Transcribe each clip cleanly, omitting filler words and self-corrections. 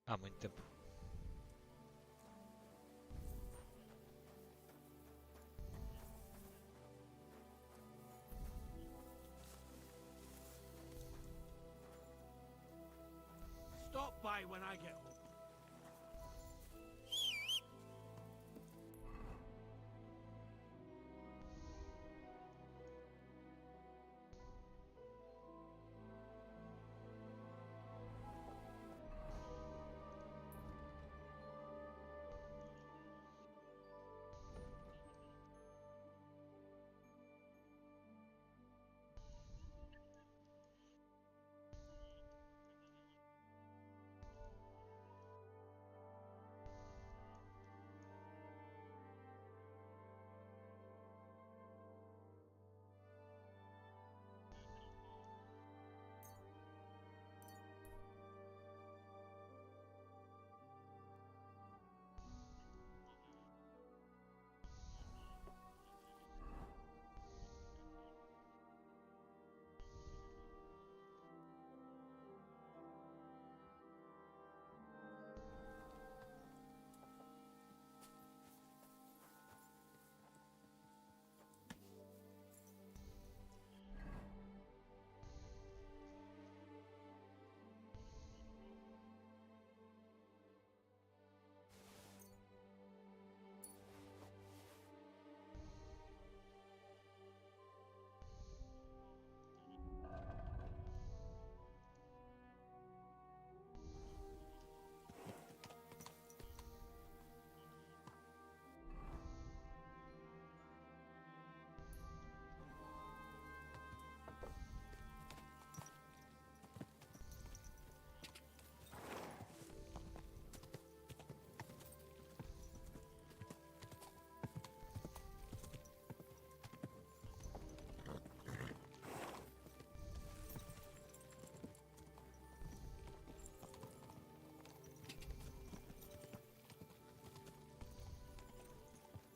Há muito tempo. Stop by when I get home.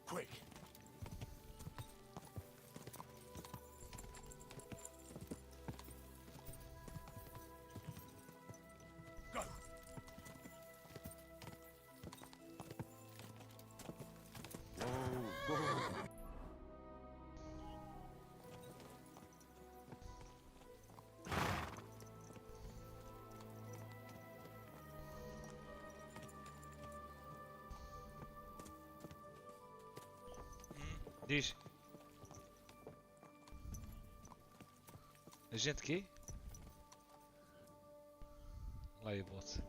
Quick! Go! Diz. A gente quê? Lá é bolsa.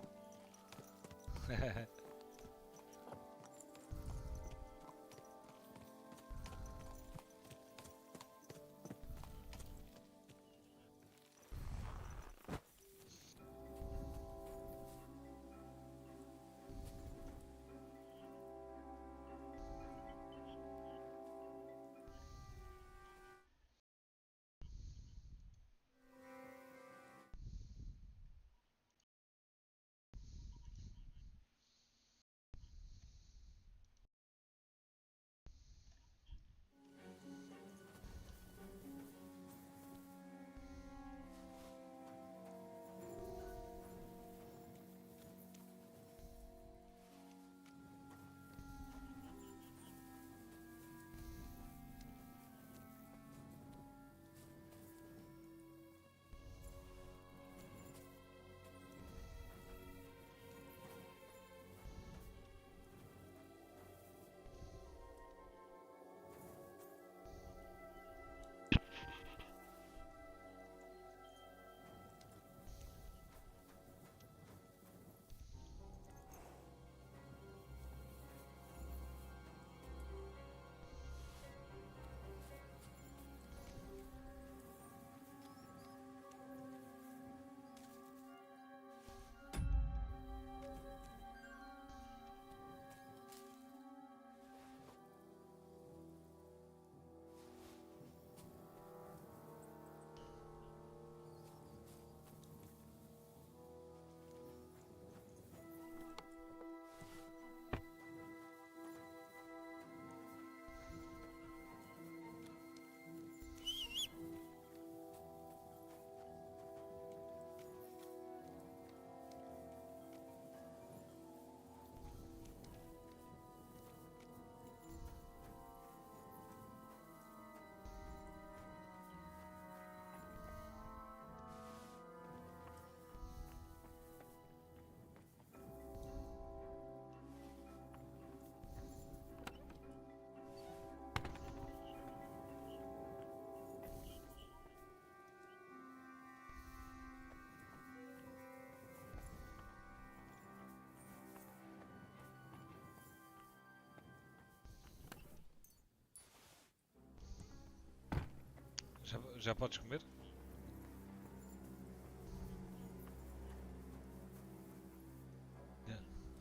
Já podes comer?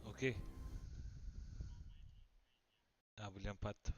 O quê? Ah, bolhão pato.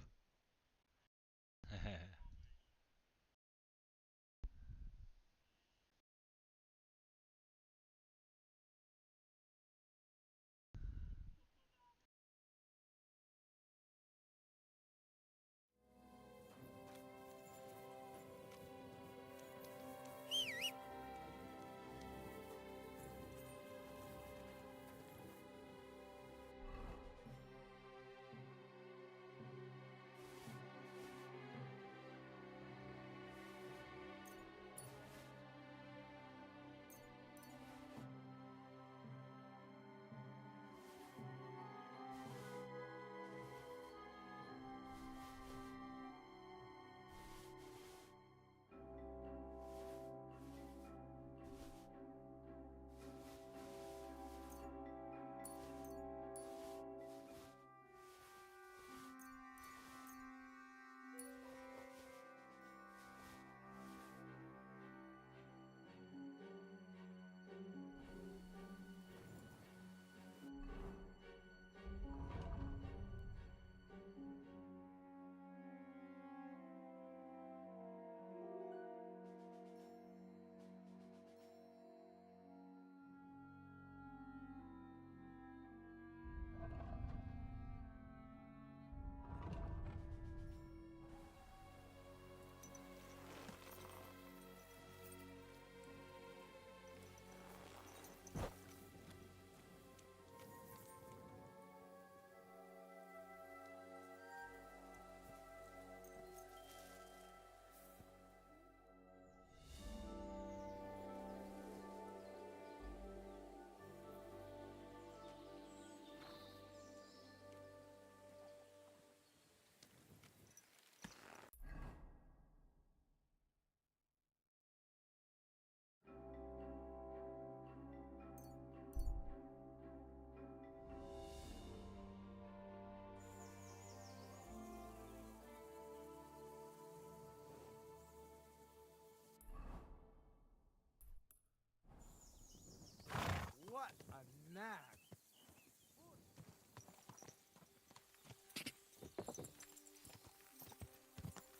What a nag!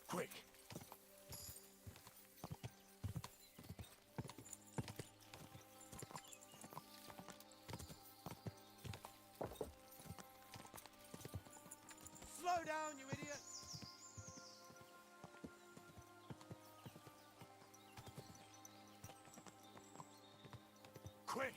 Quick! Slow down, you idiot! Quick!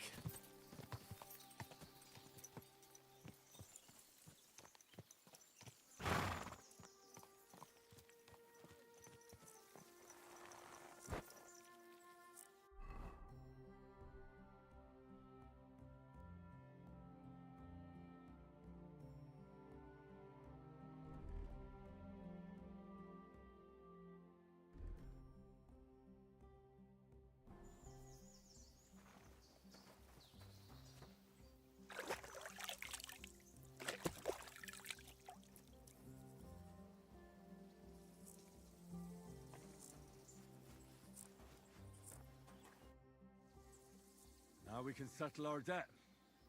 Now we can settle our debt.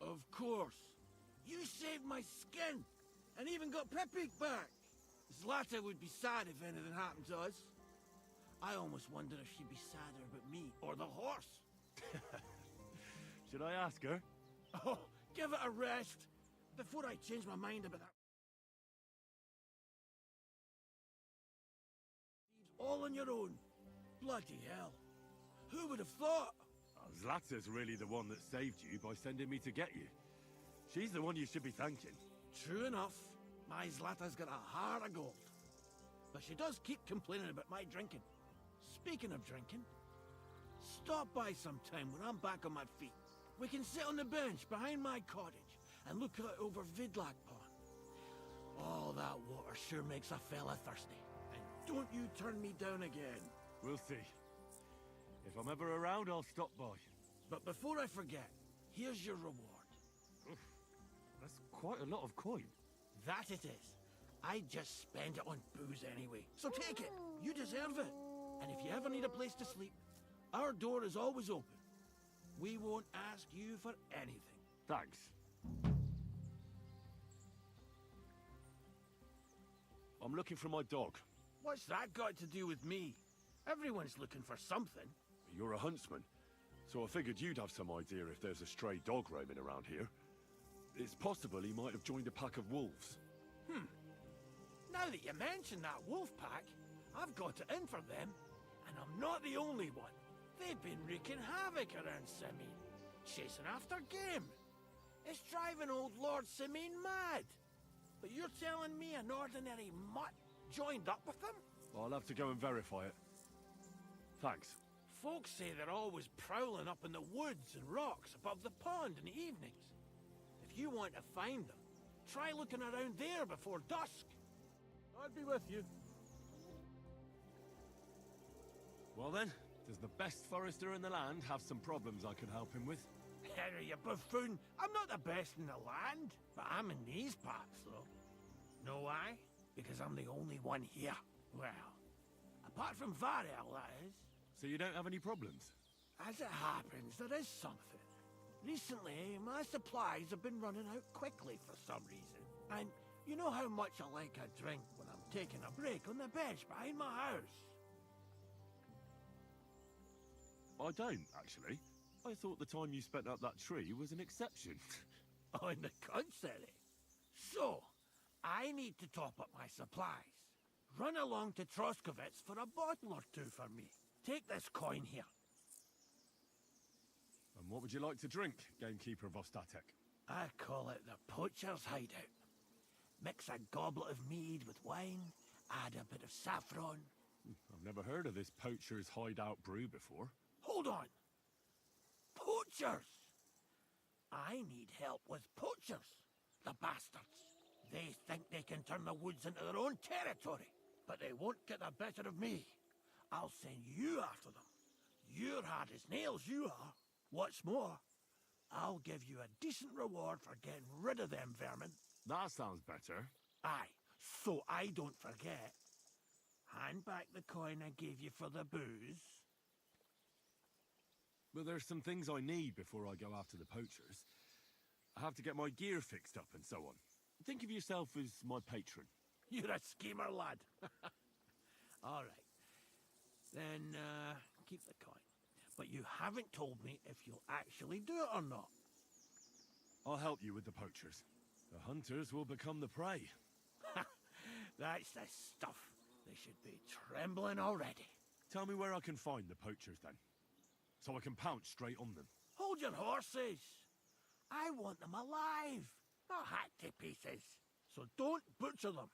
Of course. You saved my skin, and even got Pepe back. Zlata would be sad if anything happened to us. I almost wonder if she'd be sadder about me or the horse. Should I ask her? Oh, give it a rest before I change my mind about that. All on your own. Bloody hell. Who would have thought? Zlata's really the one that saved you by sending me to get you. She's the one you should be thanking. True enough. My Zlata's got a heart of gold. But she does keep complaining about my drinking. Speaking of drinking, stop by sometime when I'm back on my feet. We can sit on the bench behind my cottage and look out over Vidlak Pond. Oh, that water sure makes a fella thirsty. And don't you turn me down again. We'll see. If I'm ever around, I'll stop by. But before I forget, here's your reward. That's quite a lot of coin. That it is. I just spend it on booze anyway. So take it. You deserve it. And if you ever need a place to sleep, our door is always open. We won't ask you for anything. Thanks. I'm looking for my dog. What's that got to do with me? Everyone's looking for something. You're a huntsman, so I figured you'd have some idea if there's a stray dog roaming around here. It's possible he might have joined a pack of wolves. Now that you mention that wolf pack, I've got it in for them, and I'm not the only one. They've been wreaking havoc around Simene, chasing after game. It's driving old Lord Simene mad. But you're telling me an ordinary mutt joined up with them? I'll have to go and verify it. Thanks. Folks say they're always prowling up in the woods and rocks above the pond in the evenings. If you want to find them, try looking around there before dusk. I'll be with you. Well then, does the best forester in the land have some problems I can help him with? Harry, you buffoon. I'm not the best in the land, but I'm in these parts, though. Know why? Because I'm the only one here. Well, apart from Varel, that is. So you don't have any problems? As it happens, there is something. Recently, my supplies have been running out quickly for some reason. And you know how much I like a drink when I'm taking a break on the bench behind my house? I don't, actually. I thought the time you spent up that tree was an exception. On the contrary. So, I need to top up my supplies. Run along to Troskovitz for a bottle or two for me. Take this coin here. And what would you like to drink, gamekeeper of Ostatek? I call it the poacher's hideout. Mix a goblet of mead with wine, add a bit of saffron. I've never heard of this poacher's hideout brew before. Hold on! Poachers! I need help with poachers, the bastards. They think they can turn the woods into their own territory, but they won't get the better of me. I'll send you after them. You're hard as nails, you are. What's more, I'll give you a decent reward for getting rid of them vermin. That sounds better. Aye, so I don't forget. Hand back the coin I gave you for the booze. But there's some things I need before I go after the poachers. I have to get my gear fixed up and so on. Think of yourself as my patron. You're a schemer, lad. All right. Then, keep the coin. But you haven't told me if you'll actually do it or not. I'll help you with the poachers. The hunters will become the prey. That's the stuff. They should be trembling already. Tell me where I can find the poachers then, so I can pounce straight on them. Hold your horses. I want them alive, not hacked to pieces. So don't butcher them.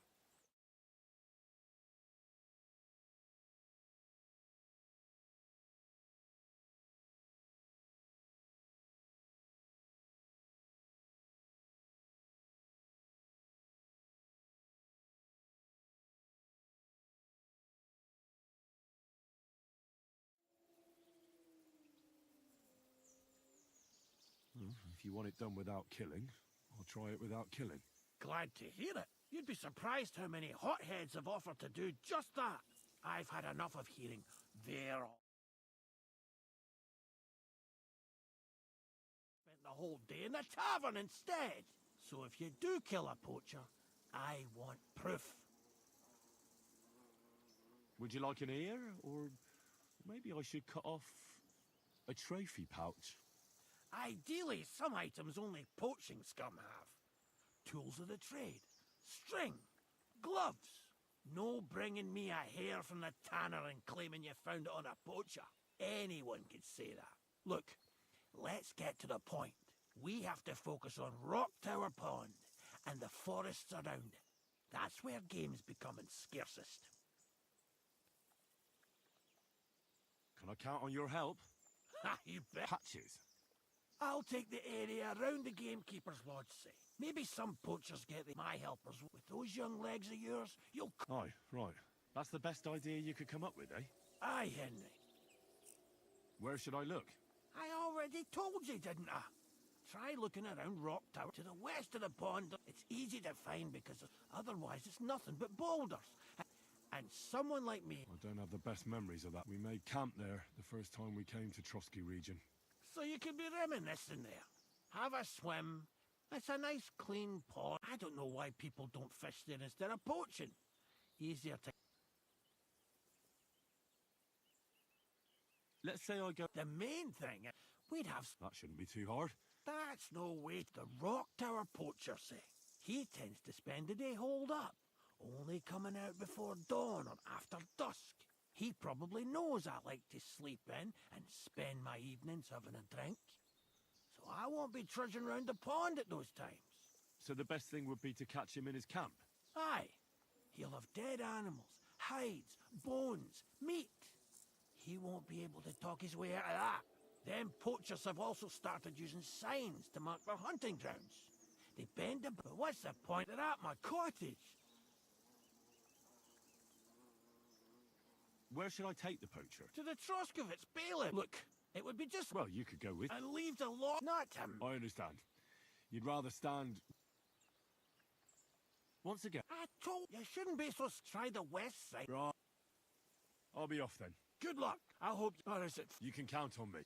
If you want it done without killing, I'll try it without killing. Glad to hear it. You'd be surprised how many hotheads have offered to do just that. I've had enough of hearing they're all spent the whole day in the tavern instead. So if you do kill a poacher, I want proof. Would you like an ear, or maybe I should cut off a trophy pouch? Ideally, some items only poaching scum have. Tools of the trade, string, gloves. No bringing me a hair from the tanner and claiming you found it on a poacher. Anyone could say that. Look, let's get to the point. We have to focus on Rock Tower Pond and the forests around it. That's where game's becoming scarcest. Can I count on your help? Ha, you bet. Patches. I'll take the area around the gamekeeper's lodge, say. Maybe some poachers get my helpers. With those young legs of yours, you'll... Aye, right. That's the best idea you could come up with, eh? Aye, Henry. Where should I look? I already told you, didn't I? Try looking around Rock Tower to the west of the pond. It's easy to find because otherwise it's nothing but boulders. And someone like me. I don't have the best memories of that. We made camp there the first time we came to Trotsky region. So you can be reminiscing there. Have a swim. It's a nice clean pond. I don't know why people don't fish there instead of poaching. Easier to... Let's say I go... The main thing, we'd have... That shouldn't be too hard. That's no way. The Rock Tower poacher say. He tends to spend the day holed up, only coming out before dawn or after dusk. He probably knows I like to sleep in and spend my evenings having a drink. So I won't be trudging round the pond at those times. So the best thing would be to catch him in his camp? Aye. He'll have dead animals, hides, bones, meat. He won't be able to talk his way out of that. Them poachers have also started using signs to mark their hunting grounds. They bend them, but what's the point of that, my cottage? Where should I take the poacher? To the Troskovitz bailiff. Look, it would be just... Well, you could go with... And leave the law... Not him. I understand. You'd rather stand... Once again... I told you shouldn't be so... Try the west side. Right. I'll be off then. Good luck. I hope... Or is it... You can count on me.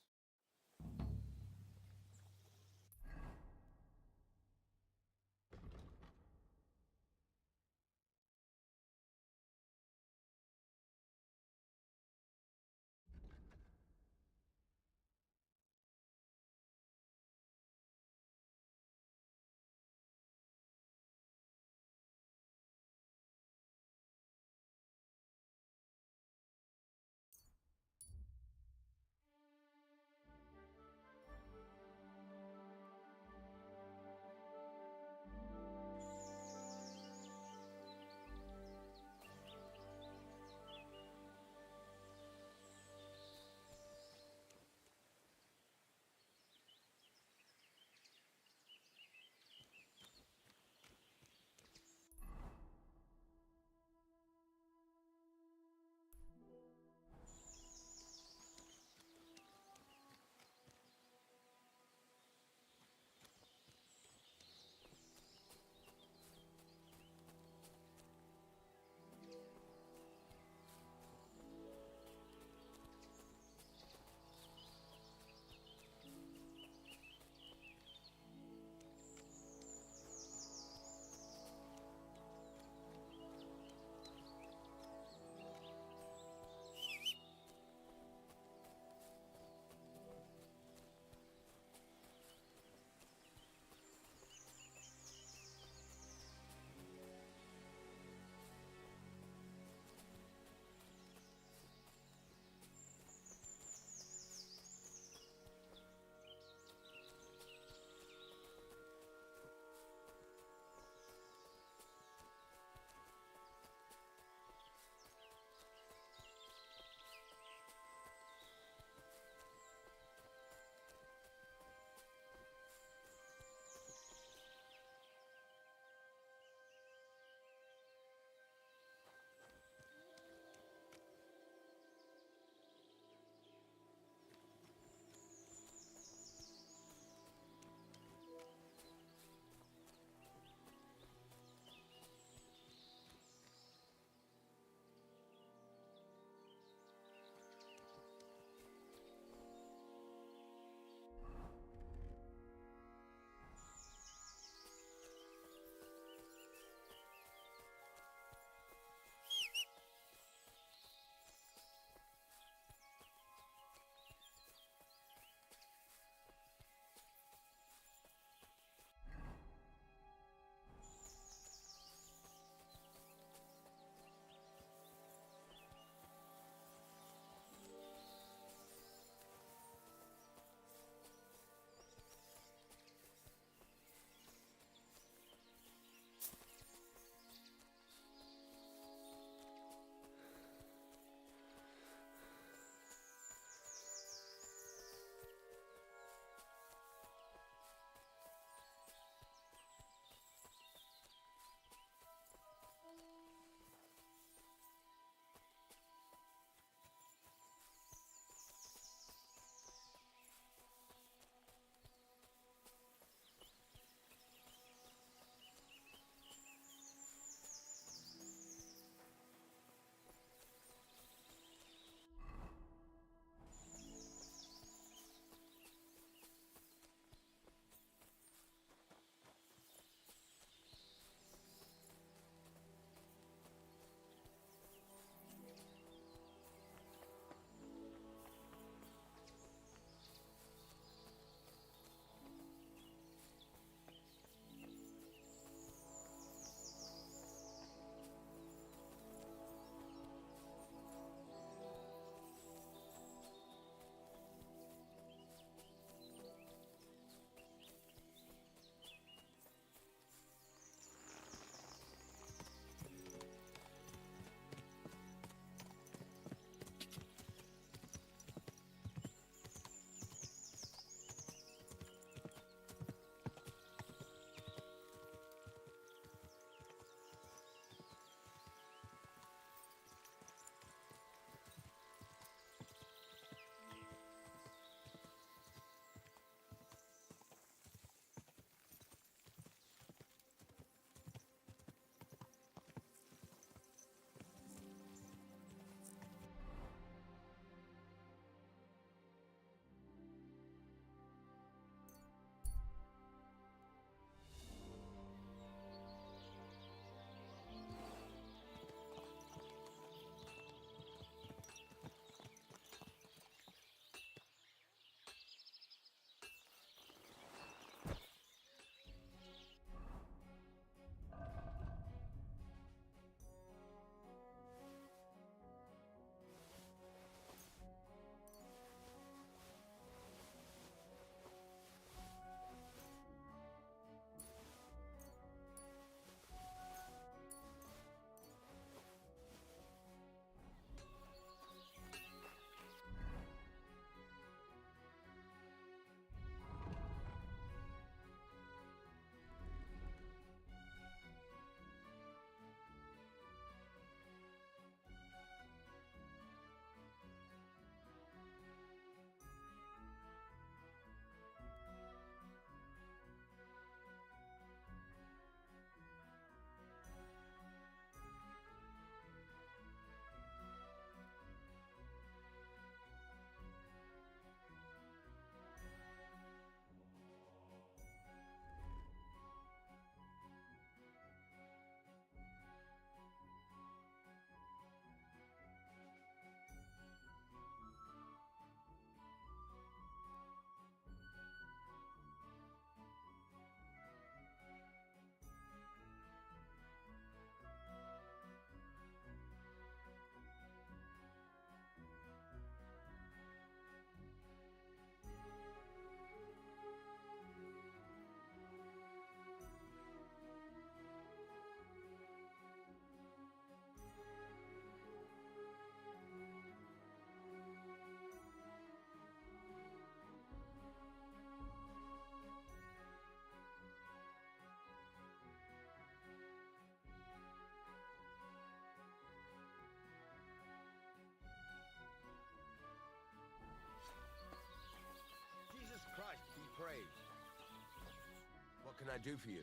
can I do for you?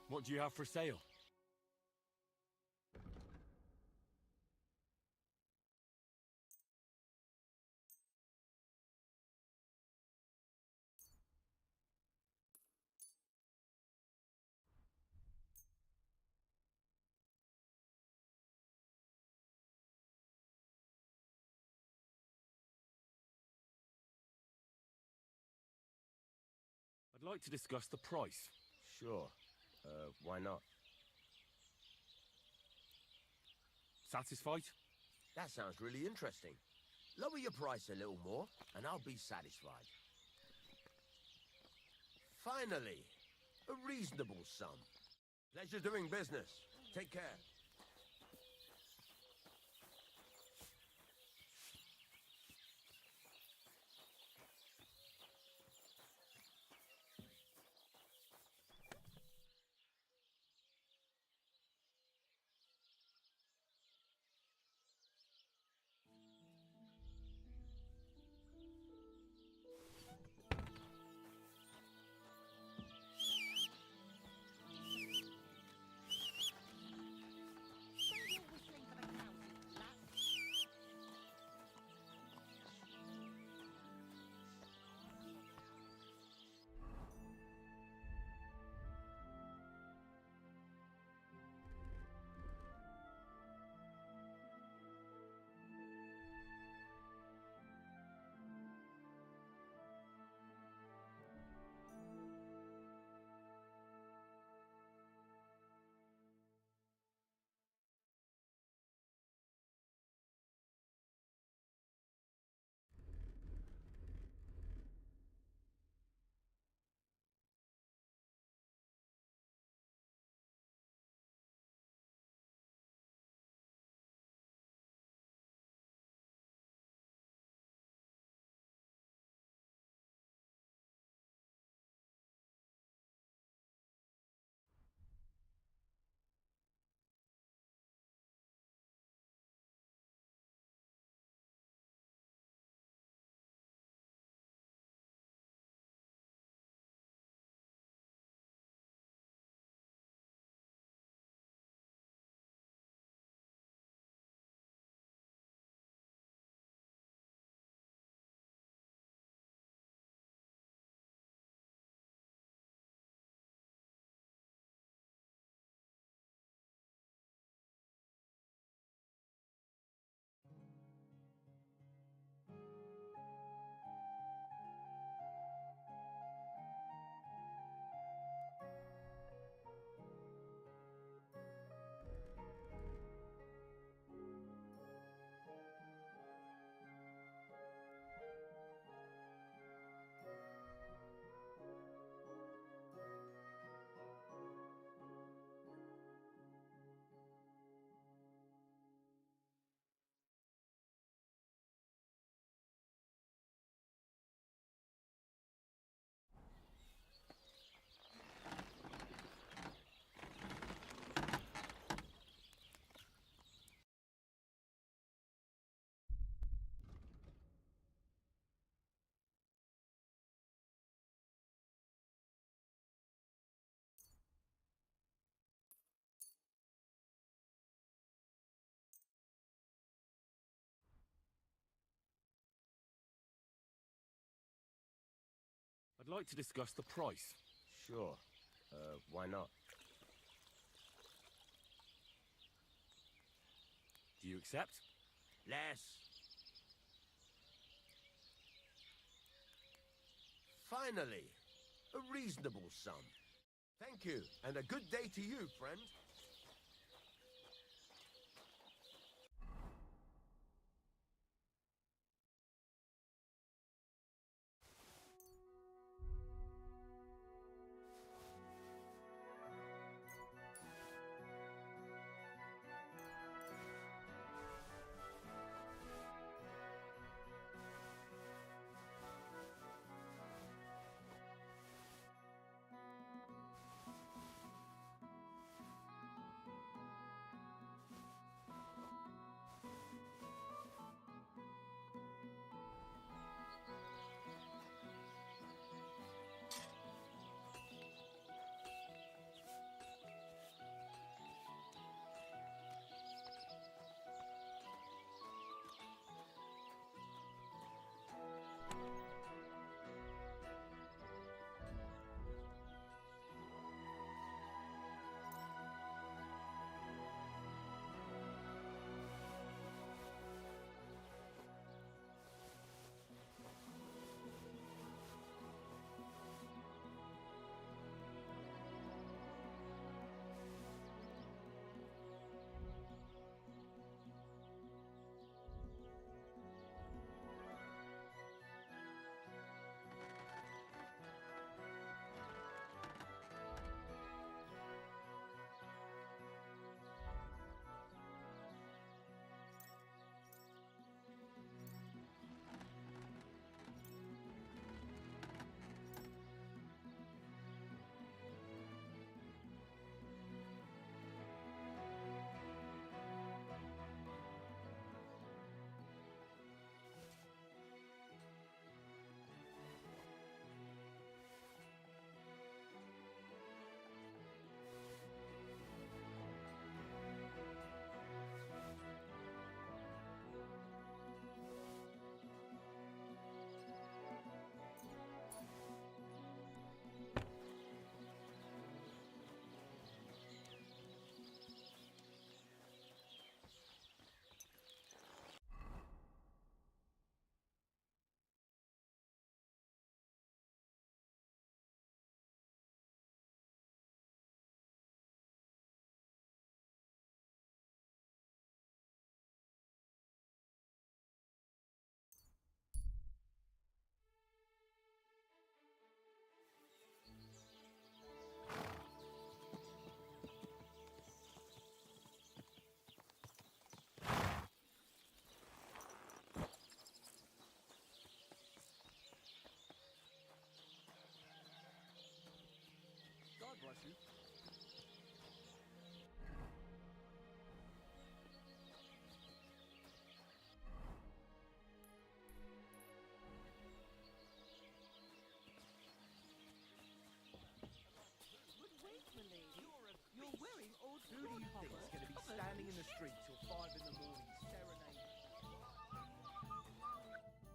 What do you have for sale? I'd like to discuss the price. Sure. Why not? Satisfied? That sounds really interesting. Lower your price a little more, and I'll be satisfied. Finally, a reasonable sum. Pleasure doing business. Take care. I'd like to discuss the price. Sure. Why not? Do you accept? Less. Finally, a reasonable sum. Thank you, and a good day to you, friend.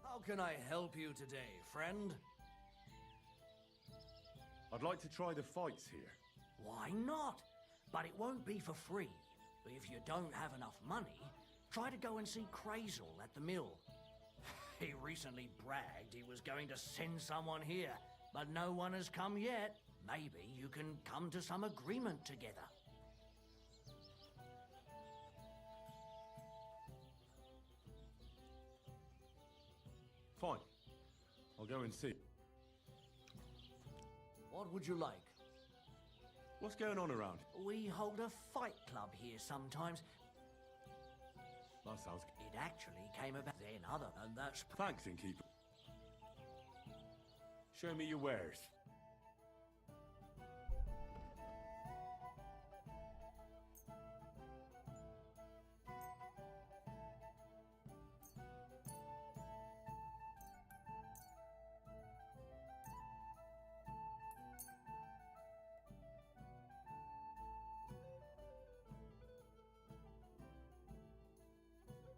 How can I help you today, friend? I'd like to try the fights here. Why not? But it won't be for free. But if you don't have enough money, try to go and see Crazel at the mill. He recently bragged he was going to send someone here, but no one has come yet. Maybe you can come to some agreement together. Fine. I'll go and see. What would you like? What's going on around? We hold a fight club here sometimes. That sounds It actually came about then other than that's... Thanks, innkeeper. Show me your wares.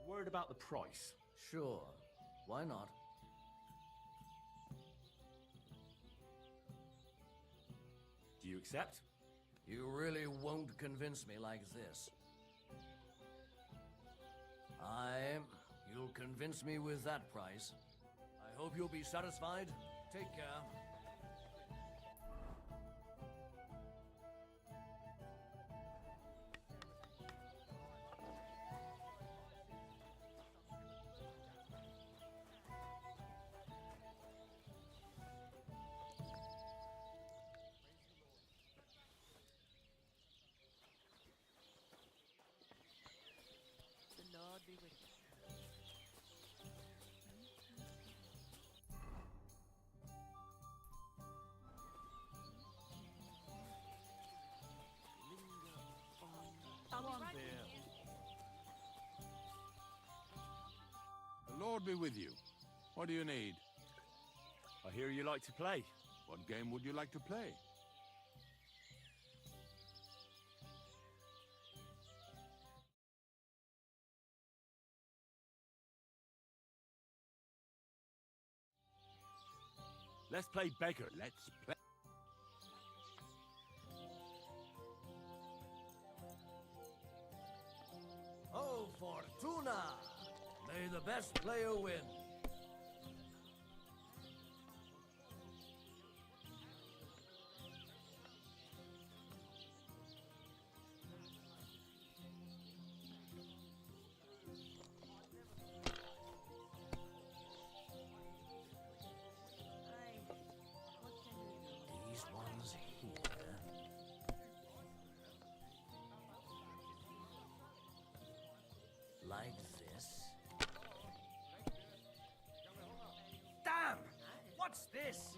Word about the price. Sure. Why not? Do you accept? You really won't convince me like this. You'll convince me with that price. I hope you'll be satisfied. Take care. The Lord be with you. I'll be right with you. The Lord be with you. What do you need? I hear you like to play. What game would you like to play? Let's play beggar. Let's play. Oh, Fortuna! May the best player win. These ones here. Like this. Damn! What's this?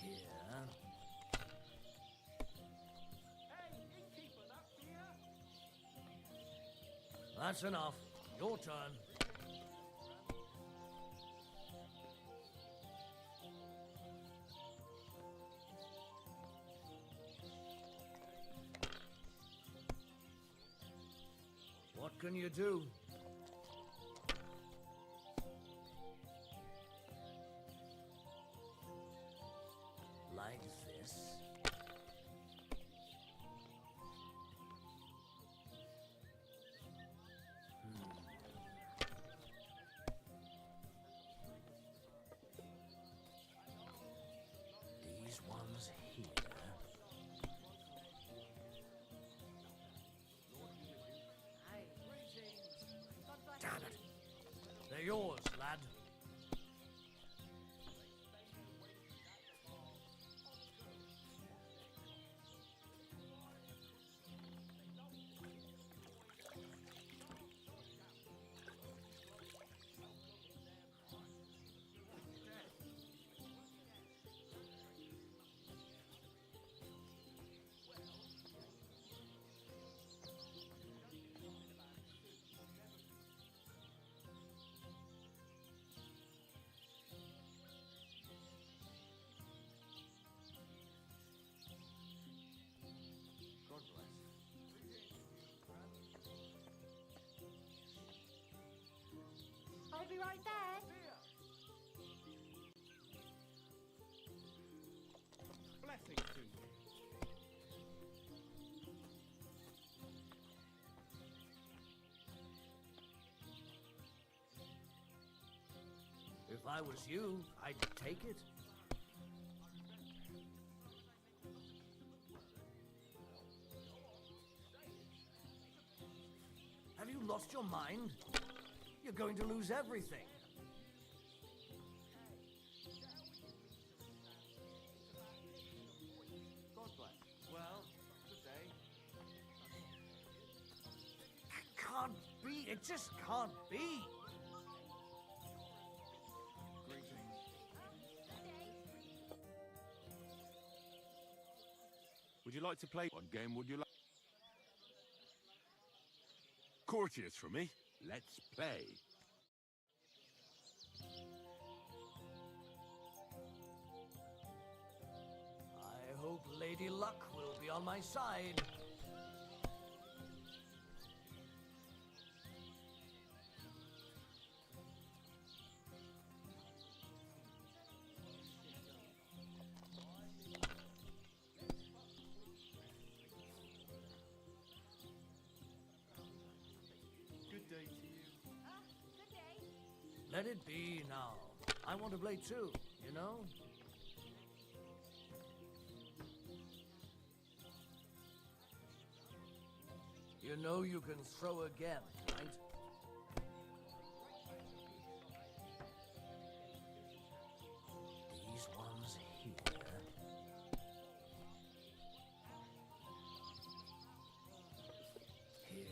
Here. That's enough. Your turn. What can you do? Like this. These ones here. They're yours, lad. God bless. I'll be right there. Blessings to you. If I was you, I'd take it. Have you lost your mind? You're going to lose everything. God bless. Well, good day. Can't be. It just can't be. Greetings. Would you like to play one game, would you like? Courtiers for me. Let's play. I hope Lady Luck will be on my side. Good day to you. Good day. Let it be now. I want to play too, you know? You know you can throw again, right? These ones here. Here.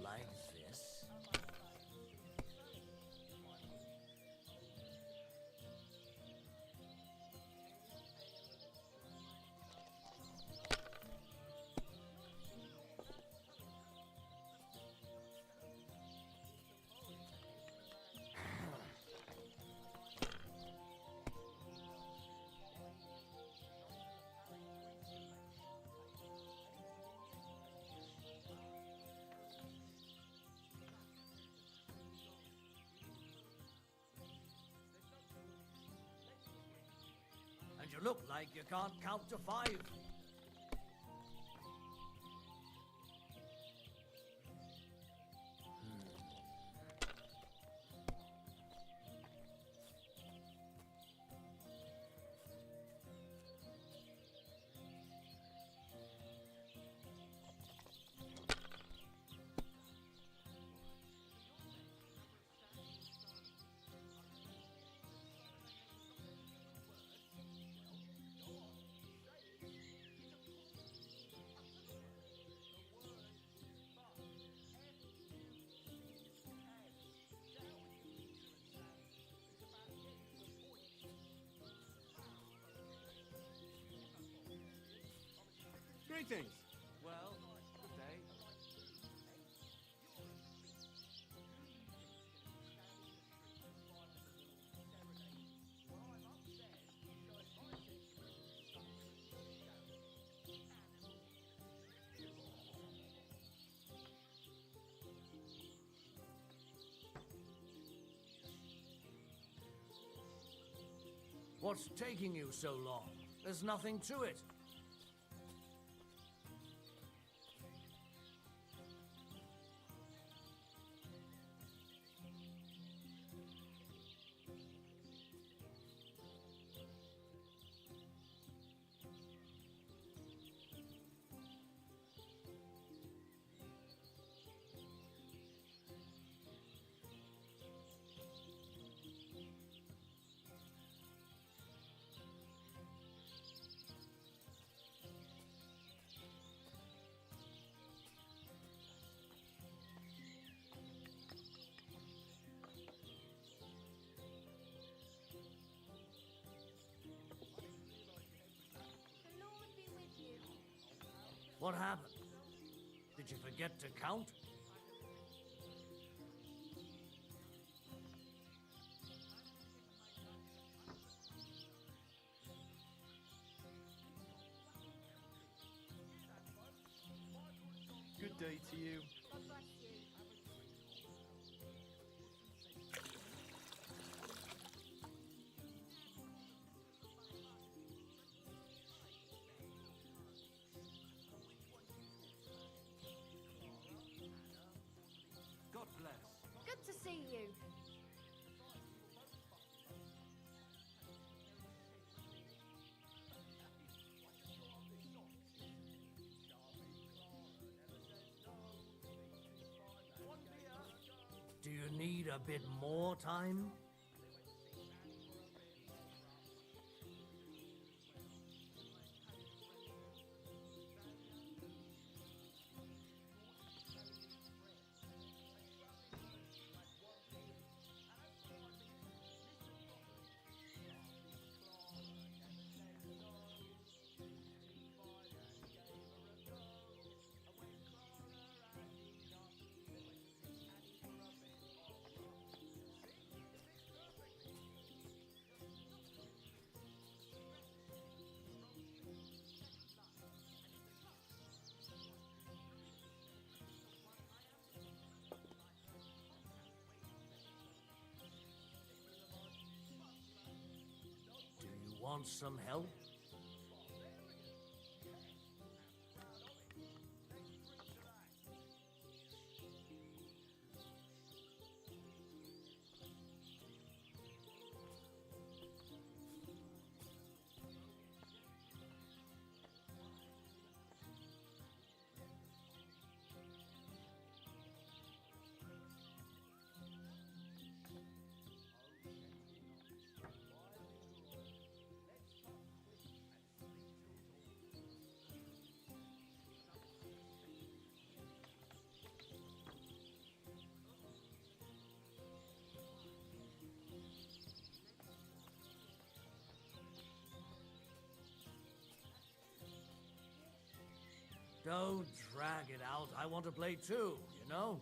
Like this. And you look like you can't count to 5. Greetings. Well, good day. What's taking you so long? There's nothing to it. What happened? Did you forget to count? Good day to you. God bless you. God bless. Good to see you. Do you need a bit more time? Do you want some help? Don't drag it out. I want to play too, you know?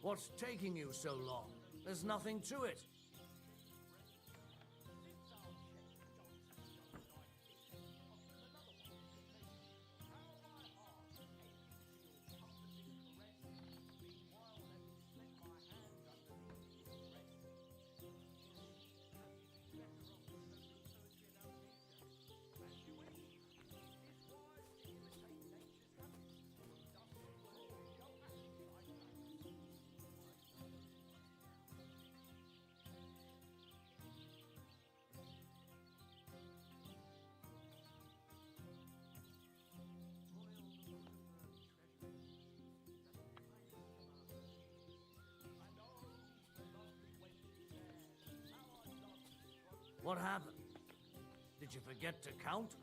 What's taking you so long? There's nothing to it. What happened? Did you forget to count?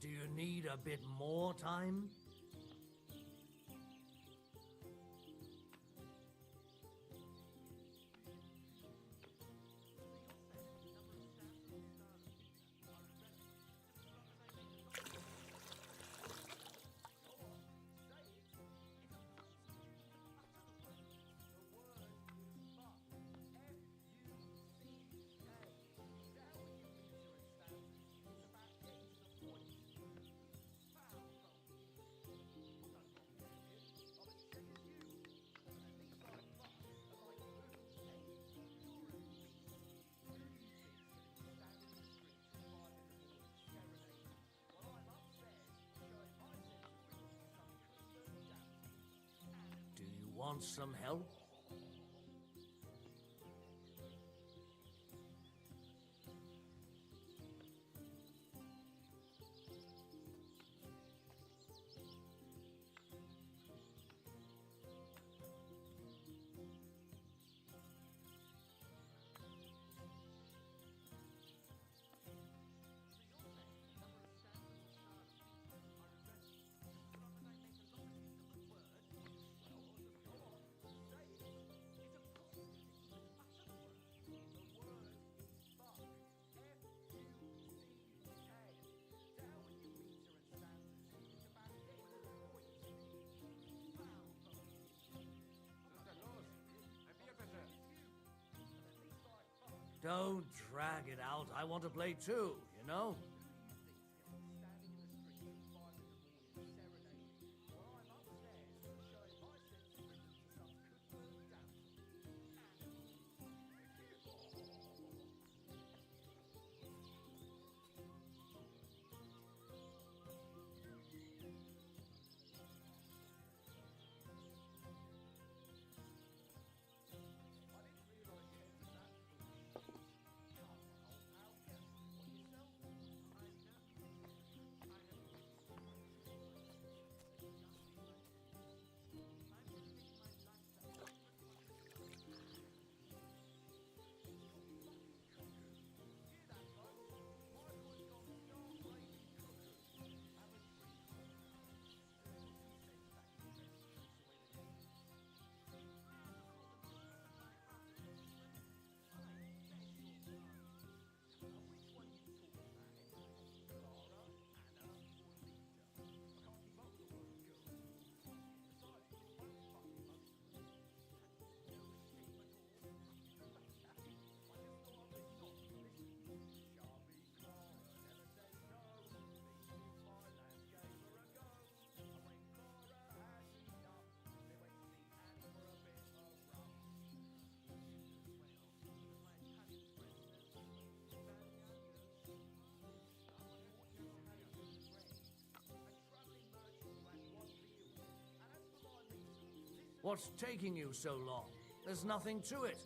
Do you need a bit more time? Do you want some help? Don't drag it out. I want to play too, you know? What's taking you so long? There's nothing to it.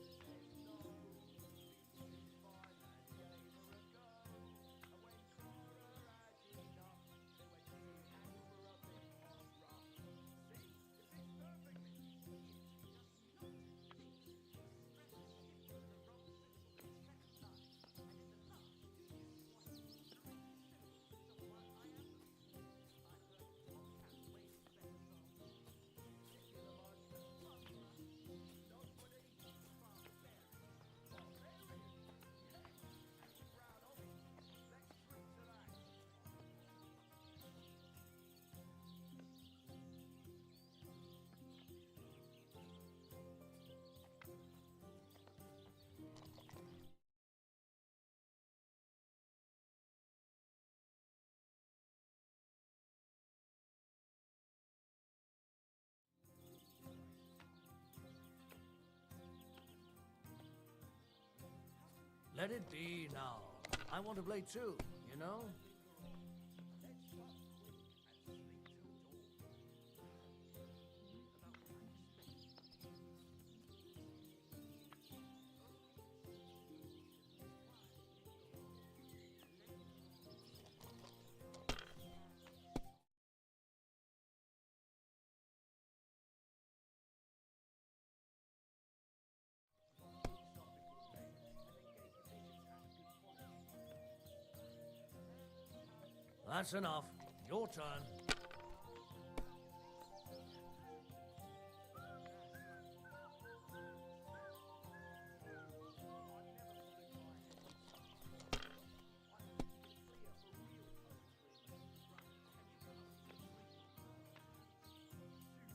Let it be now. I want to play too, you know? That's enough. Your turn.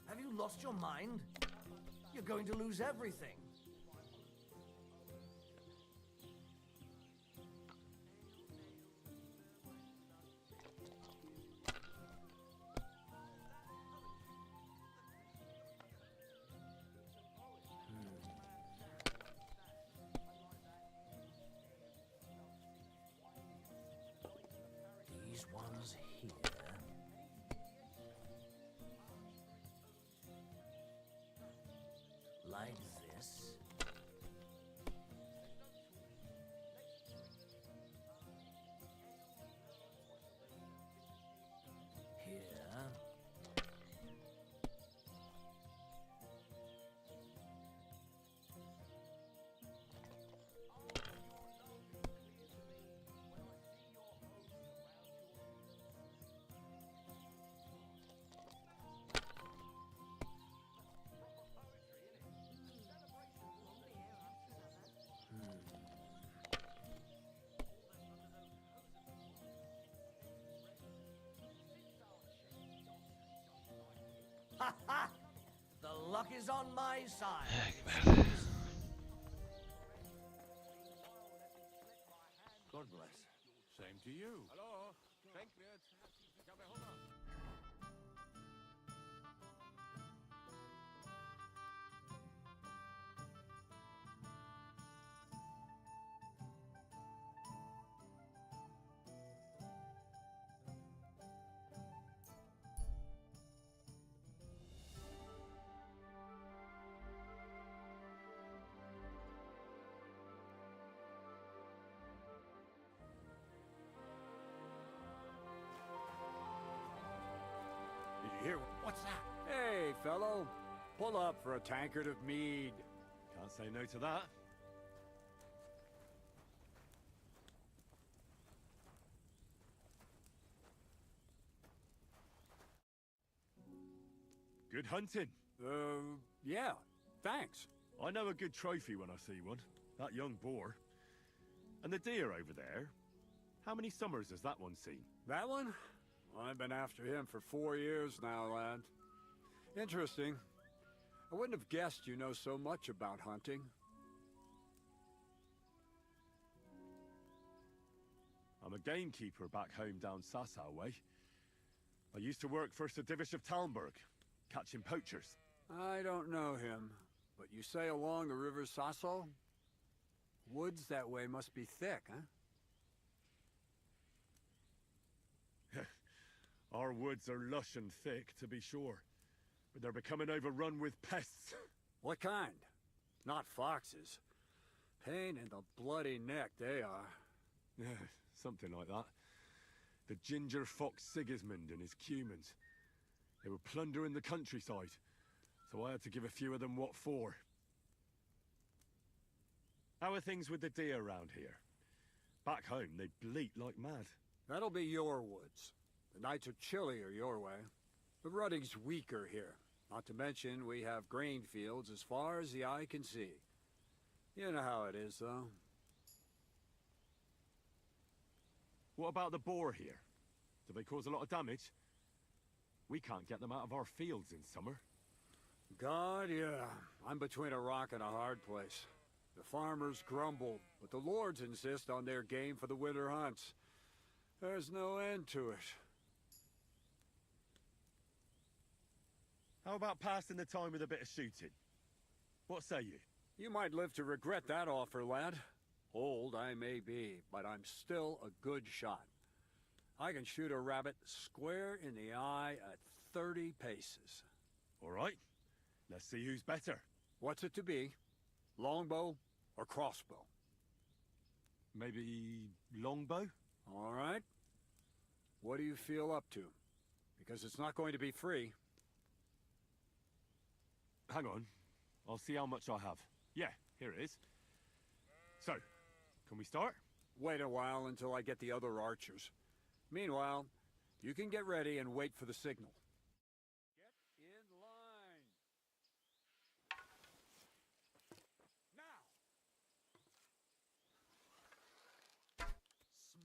Have you lost your mind? You're going to lose everything. These ones here. Like this. Here. Ha ha! The luck is on my side. qué merda. God bless. Same to you. Hello? Thank you. Did you hear? What's that? Hey, fellow. Pull up for a tankard of mead. Can't say no to that. Good hunting. Yeah, thanks. I know a good trophy when I see one. That young boar. And the deer over there. How many summers has that one seen? That one? Well, I've been after him for 4 years now, lad. Interesting. I wouldn't have guessed you know so much about hunting. I'm a gamekeeper back home down Sasau way. I used to work for Sir Divish of Talmberg, catching poachers. I don't know him, but you say along the river Sasso? Woods that way must be thick, huh? Our woods are lush and thick, to be sure. But they're becoming overrun with pests. What kind? Not foxes. Pain in the bloody neck, they are. Yeah, something like that. The ginger fox Sigismund and his cumans. They were plundering the countryside, so I had to give a few of them what for. How are things with the deer around here? Back home, they bleat like mad. That'll be your woods. The nights are chillier your way. The rutting's weaker here. Not to mention, we have grain fields as far as the eye can see. You know how it is, though. What about the boar here? Do they cause a lot of damage? We can't get them out of our fields in summer. God, yeah. I'm between a rock and a hard place. The farmers grumble, but the lords insist on their game for the winter hunts. There's no end to it. How about passing the time with a bit of shooting? What say you? You might live to regret that offer, lad. Old I may be, but I'm still a good shot. I can shoot a rabbit square in the eye at 30 paces. All right. Let's see who's better. What's it to be? Longbow or crossbow? Maybe longbow? All right. What do you feel up to? Because it's not going to be free. Hang on. I'll see how much I have. Yeah, here it is. So, can we start? Wait a while until I get the other archers. Meanwhile, you can get ready and wait for the signal. Get in line. Now!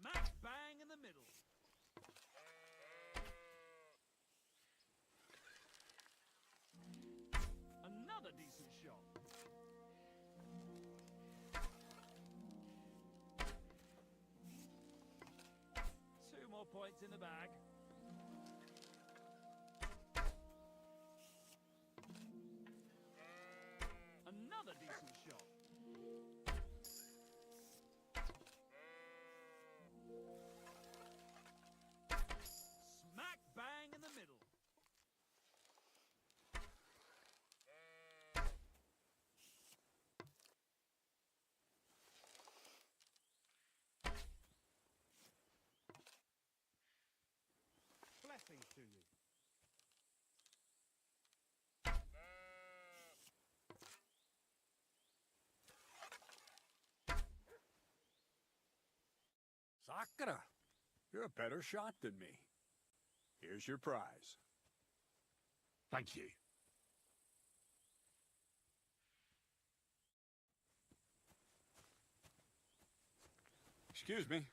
Smack bang in the middle. Another decent shot. Two more points in the bag. Another decent shot. Smack bang in the middle. Blessings to you. Sakura, you're a better shot than me. Here's your prize. Thank you. Excuse me.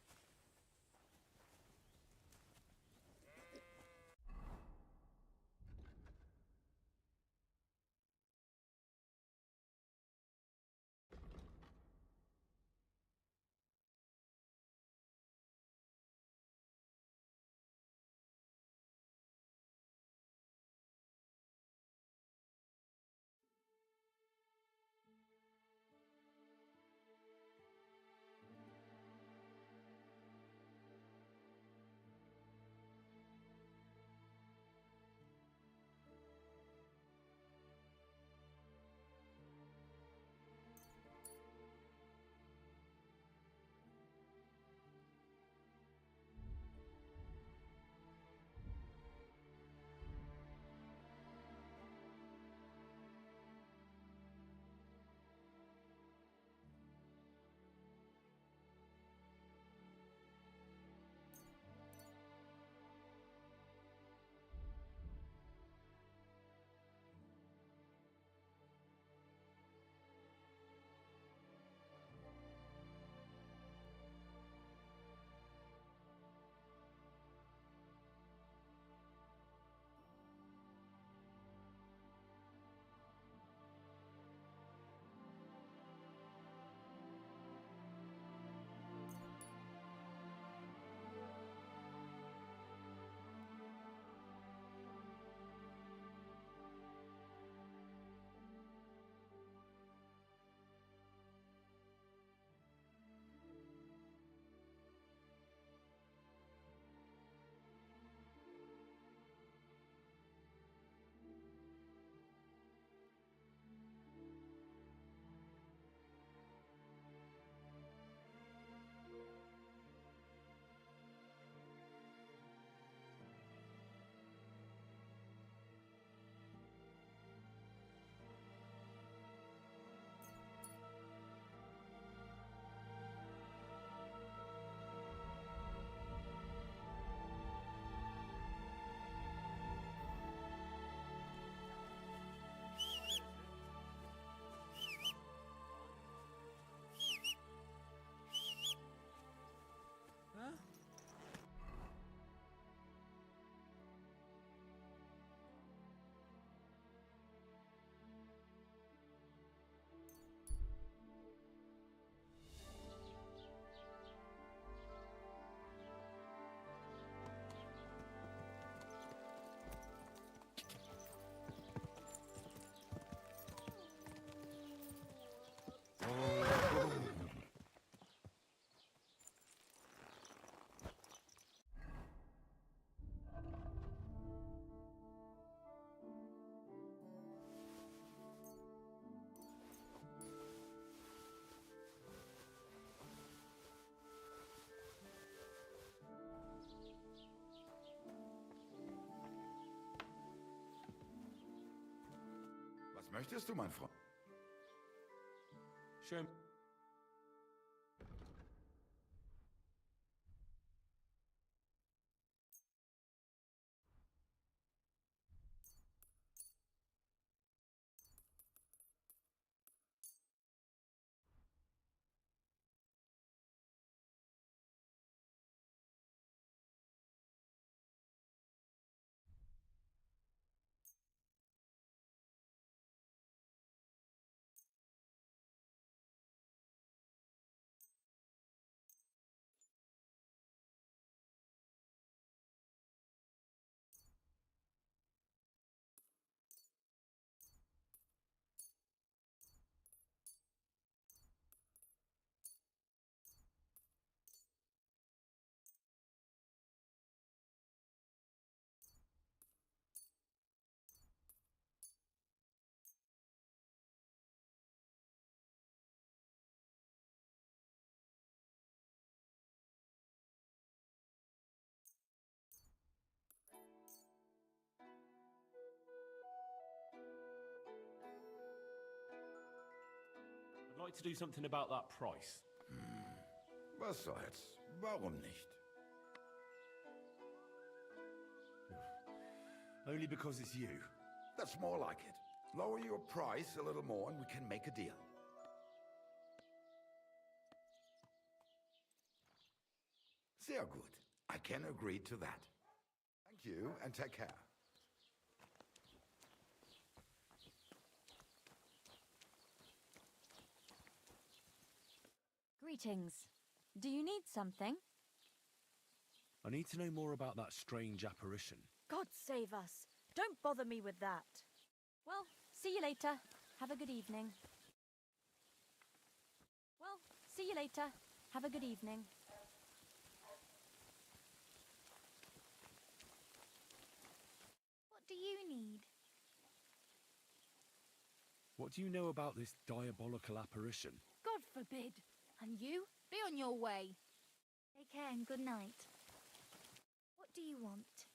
Möchtest du, mein Freund? Schön. I'd like to do something about that price. Was soll's? Warum nicht? Only because it's you. That's more like it. Lower your price a little more and we can make a deal. Sehr gut. I can agree to that. Thank you and take care. Greetings. Do you need something? I need to know more about that strange apparition. God save us. Don't bother me with that. Well, see you later. Have a good evening. Well, see you later. Have a good evening. What do you need? What do you know about this diabolical apparition? God forbid. And you? Be on your way. Take care and good night. What do you want?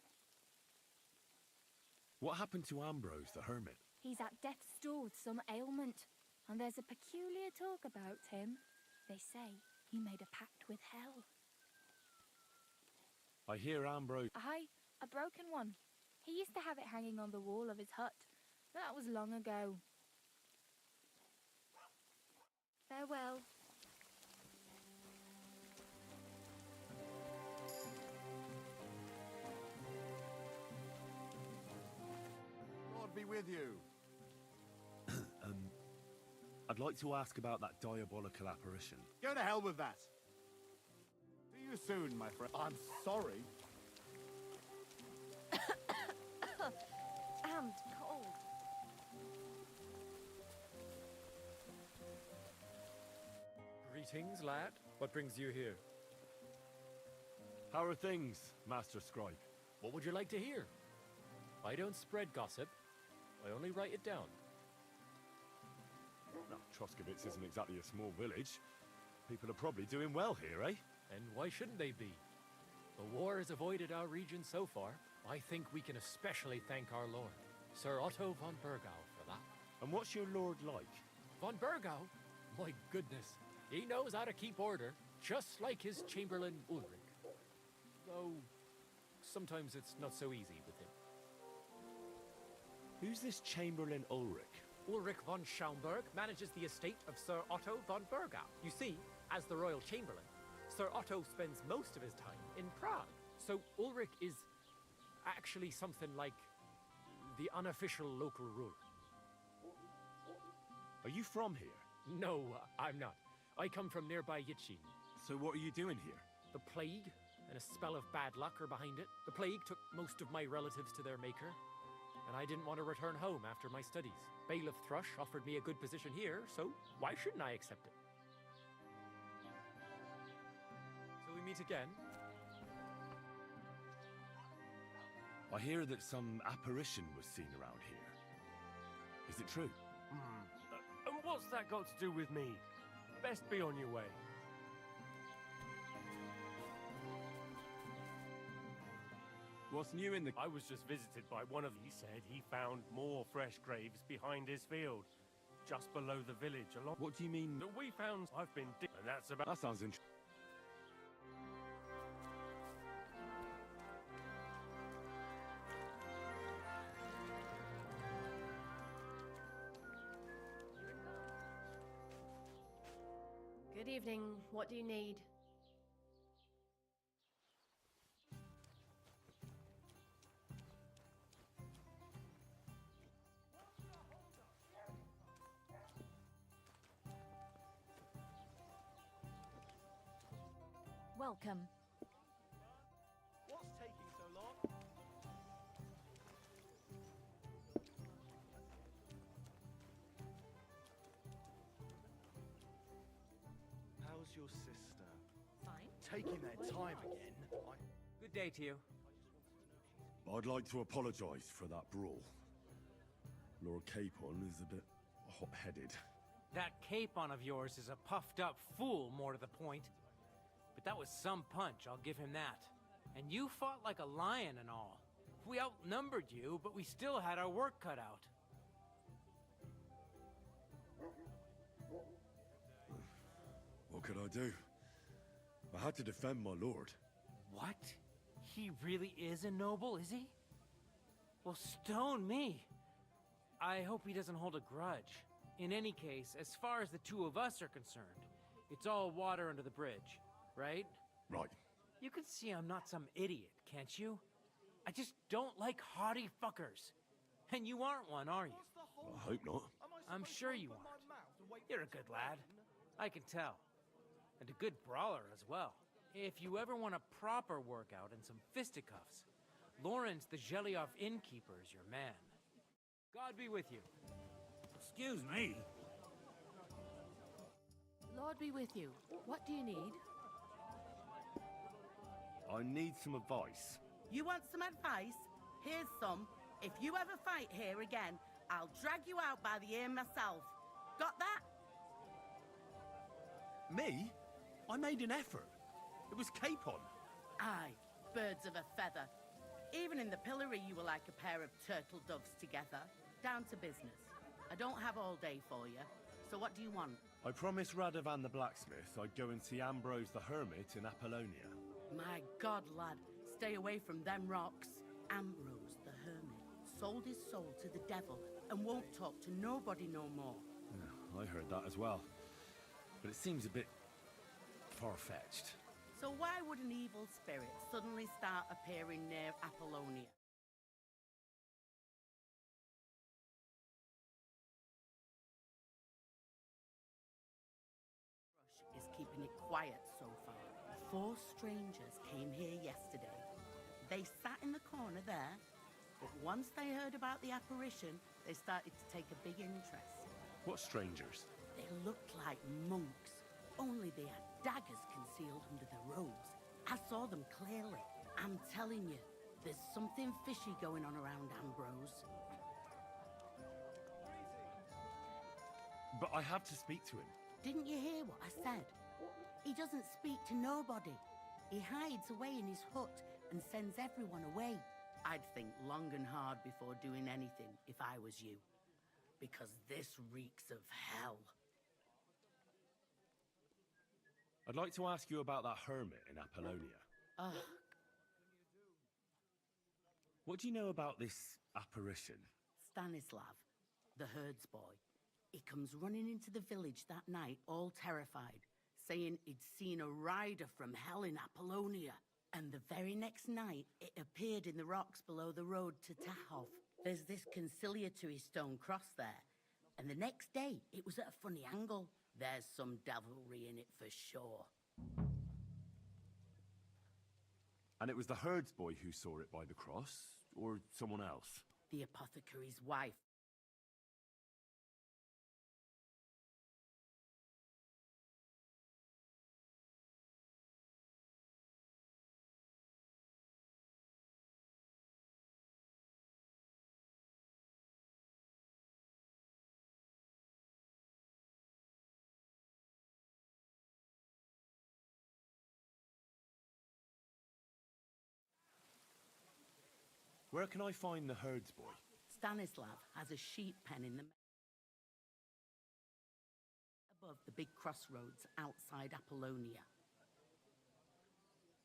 What happened to Ambrose the hermit? He's at death's door with some ailment, and there's a peculiar talk about him. They say he made a pact with hell. I hear Ambrose... Aye, a broken one. He used to have it hanging on the wall of his hut. That was long ago. Farewell. Lord be with you. I'd like to ask about that diabolical apparition. Go to hell with that. See you soon, my friend. I'm sorry. And cold. Greetings, lad. What brings you here? How are things, Master Scribe? What would you like to hear? I don't spread gossip. I only write it down. Now, Troskowitz isn't exactly a small village. People are probably doing well here, eh? And why shouldn't they be? The war has avoided our region so far. I think we can especially thank our lord, Sir Otto von Burgau, for that. And what's your lord like? Von Burgau? My goodness. He knows how to keep order, just like his Chamberlain Ulrich. Though, sometimes it's not so easy with him. Who's this Chamberlain Ulrich? Ulrich von Schaumburg manages the estate of Sir Otto von Burgau. You see, as the royal chamberlain, Sir Otto spends most of his time in Prague. So Ulrich is actually something like the unofficial local ruler. Are you from here? No, I'm not. I come from nearby Yitchin. So what are you doing here? The plague and a spell of bad luck are behind it. The plague took most of my relatives to their maker, and I didn't want to return home after my studies. Bailiff Thrush offered me a good position here, so why shouldn't I accept it? So we meet again? I hear that some apparition was seen around here. Is it true? And what's that got to do with me? Best be on your way. What's new in the... I was just visited by one of you. Said he found more fresh graves behind his field, just below the village. Along. What do you mean? That we found. I've been. And that's about. That sounds interesting. Good evening. What do you need? Welcome. What's taking so long? How's your sister? Fine. Taking their time again. Good day to you. I'd like to apologize for that brawl. Lord Capon is a bit hot-headed. That Capon of yours is a puffed-up fool, more to the point. But that was some punch, I'll give him that. And you fought like a lion and all. We outnumbered you, but we still had our work cut out. What could I do? I had to defend my lord. What? He really is a noble, is he? Well, stone me. I hope he doesn't hold a grudge. In any case, as far as the two of us are concerned, it's all water under the bridge, right? Right. You can see I'm not some idiot, can't you? I just don't like haughty fuckers. And you aren't one, are you? I hope not. I'm sure you aren't. You're a good lad. I can tell. And a good brawler as well. If you ever want a proper workout and some fisticuffs, Lawrence the Geliov innkeeper is your man. God be with you. Excuse me. Lord be with you. What do you need? I need some advice. You want some advice? Here's some. If you ever fight here again, I'll drag you out by the ear myself. Got that? Me? I made an effort. It was Capon. Aye, birds of a feather. Even in the pillory, you were like a pair of turtle doves together. Down to business. I don't have all day for you. So what do you want? I promised Radovan the blacksmith I'd go and see Ambrose the hermit in Apollonia. My God, lad, stay away from them rocks. Ambrose the hermit sold his soul to the devil and won't talk to nobody no more. I heard that as well. But it seems a bit far-fetched. So why would an evil spirit suddenly start appearing near Apollonia? Is keeping it quiet so far. 4 strangers came here yesterday. They sat in the corner there, but once they heard about the apparition, they started to take a big interest. What strangers? They looked like monks, only they had daggers concealed under their robes. I saw them clearly. I'm telling you, there's something fishy going on around Ambrose. But I have to speak to him. Didn't you hear what I said? He doesn't speak to nobody. He hides away in his hut and sends everyone away. I'd think long and hard before doing anything if I was you. Because this reeks of hell. I'd like to ask you about that hermit in Apollonia. Ugh. What do you know about this apparition? Stanislav, the herds boy. He comes running into the village that night, all terrified, saying he'd seen a rider from hell in Apollonia. And the very next night, it appeared in the rocks below the road to Tahov. There's this conciliatory stone cross there. And the next day, it was at a funny angle. There's some devilry in it for sure. And it was the herds boy who saw it by the cross, or someone else? The apothecary's wife. Where can I find the herds boy? Stanislav has a sheep pen in the above the big crossroads outside Apollonia.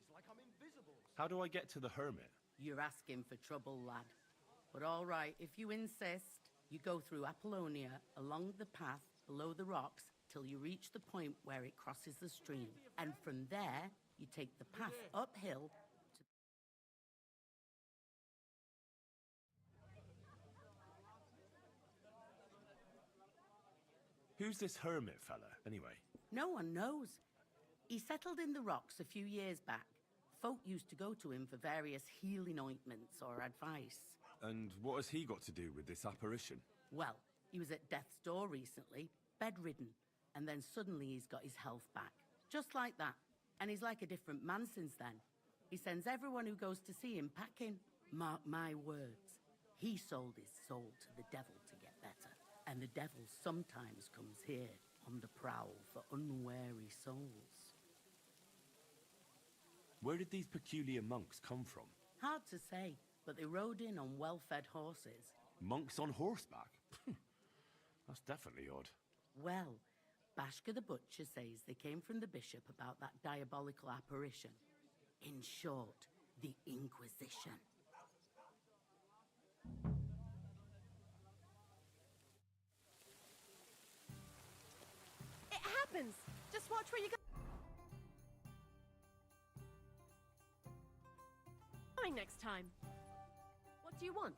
It's like I'm invisible. How do I get to the hermit? You're asking for trouble, lad. But all right, if you insist, you go through Apollonia along the path below the rocks till you reach the point where it crosses the stream. And from there, you take the path uphill to... Who's this hermit fella, anyway? No one knows. He settled in the rocks a few years back. Folk used to go to him for various healing ointments or advice. And what has he got to do with this apparition? Well, he was at death's door recently, bedridden, and then suddenly he's got his health back. Just like that. And he's like a different man since then. He sends everyone who goes to see him packing. Mark my words. He sold his soul to the devil to get better. And the devil sometimes comes here on the prowl for unwary souls. Where did these peculiar monks come from? Hard to say, but they rode in on well-fed horses. Monks on horseback? That's definitely odd. Well, Bashka the Butcher says they came from the bishop about that diabolical apparition. In short, the Inquisition. It happens! Just watch where you go. Fine next time. What do you want?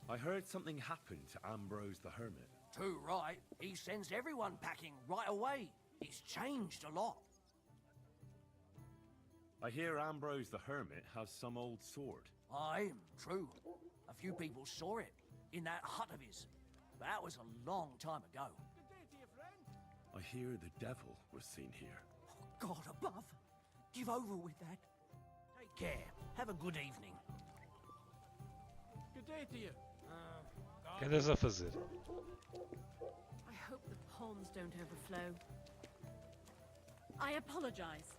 I heard something happened to Ambrose the Hermit. Too right. He sends everyone packing right away. He's changed a lot. I hear Ambrose the Hermit has some old sword. Aye, true. A few people saw it in that hut of his. But that was a long time ago. I hear the devil was seen here. Oh, God above. Give over with that. Take care. Have a good evening. Good day to you. O que andas a fazer? I hope the ponds don't overflow. I apologize.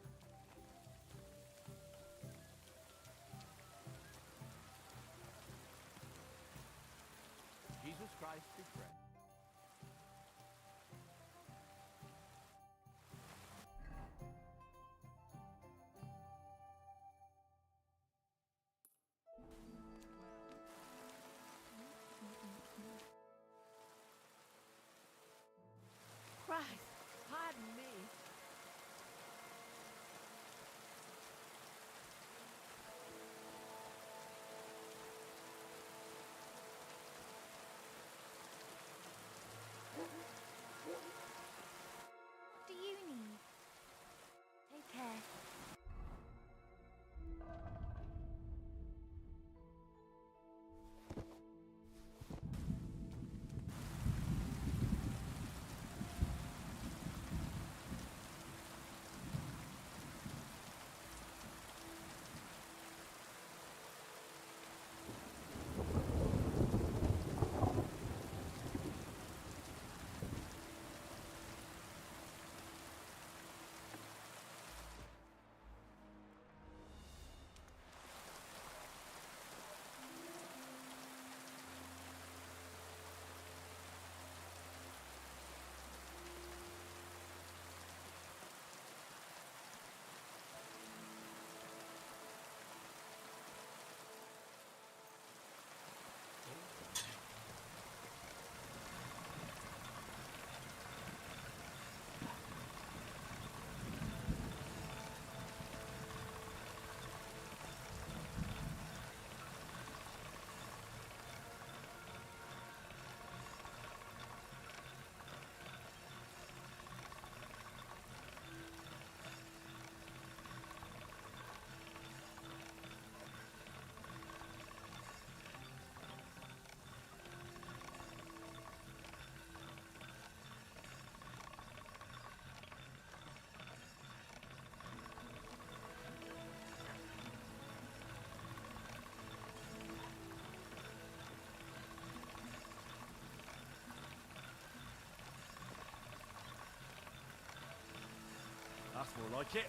Jesus Christ be praised. Christ, pardon me. More like it.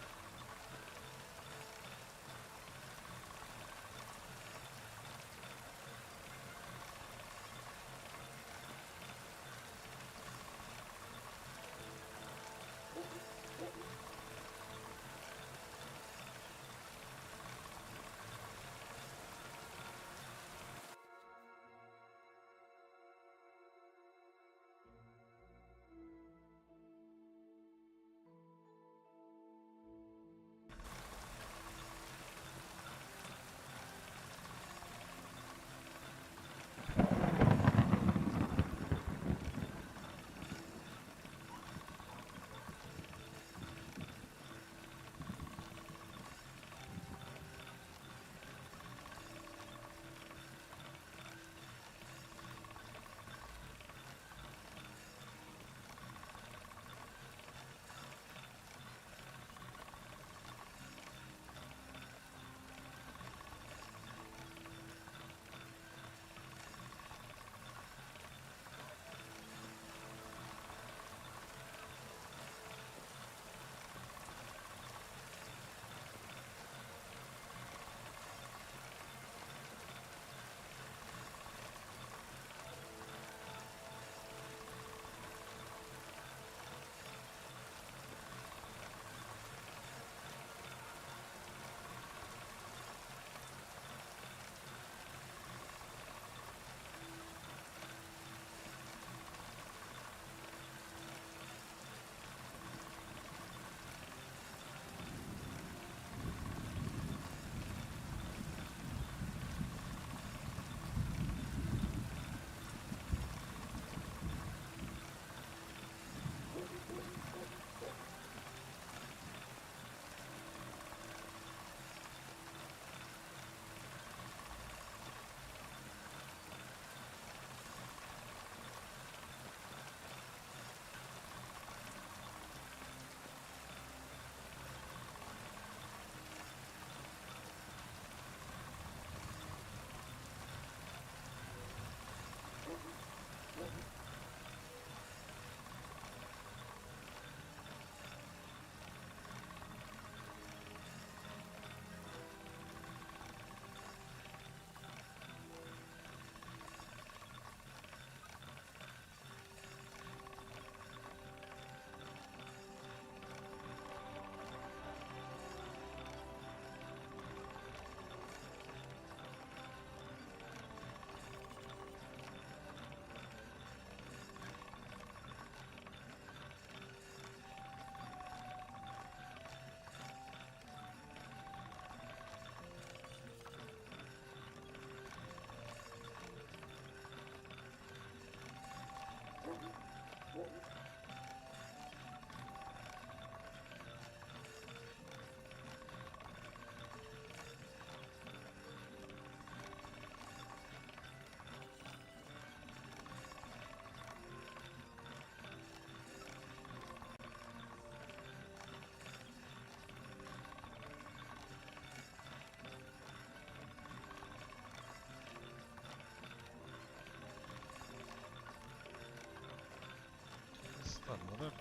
Anladım.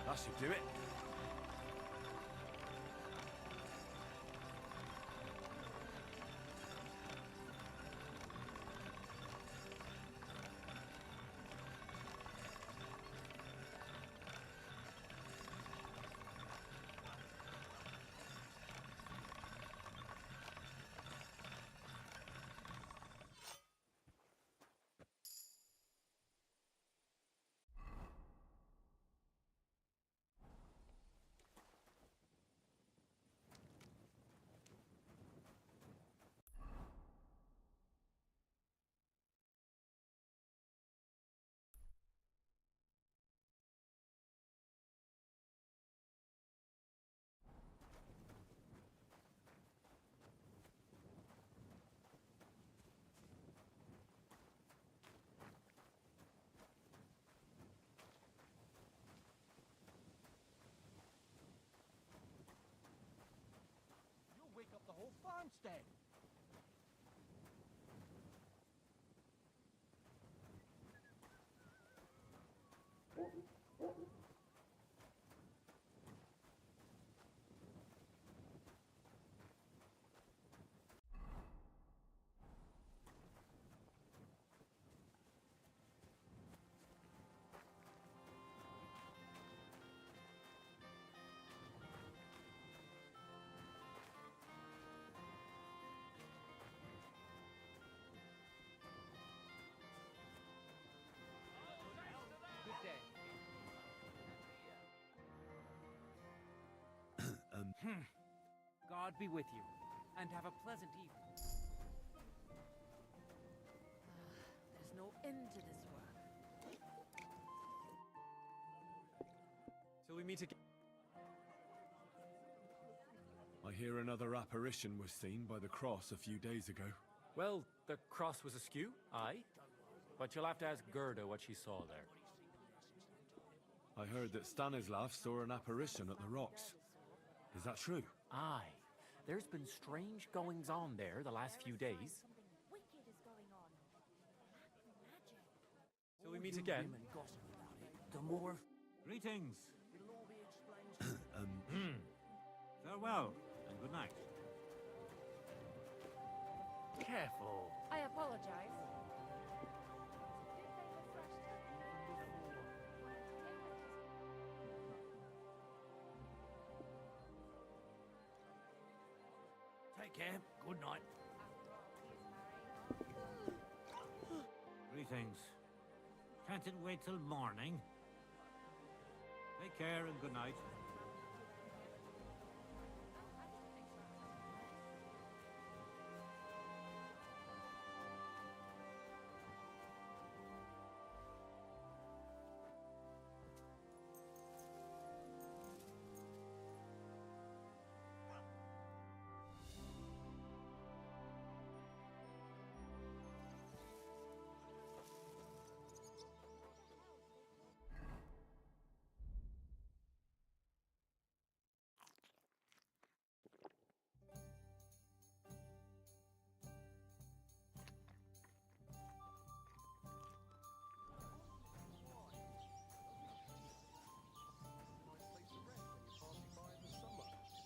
That should do it. instead. Good day. God be with you, and have a pleasant evening. There's no end to this work. Till we meet again. I hear another apparition was seen by the cross a few days ago. Well, the cross was askew, aye. But you'll have to ask Gerda what she saw there. I heard that Stanislav saw an apparition at the rocks. Is that true? Aye. There's been strange goings-on there the last few days. Till we meet again. The more... Greetings. Farewell, and good night. Careful. I apologize. Take care. Good night. Greetings. Can't it wait till morning? Take care and good night.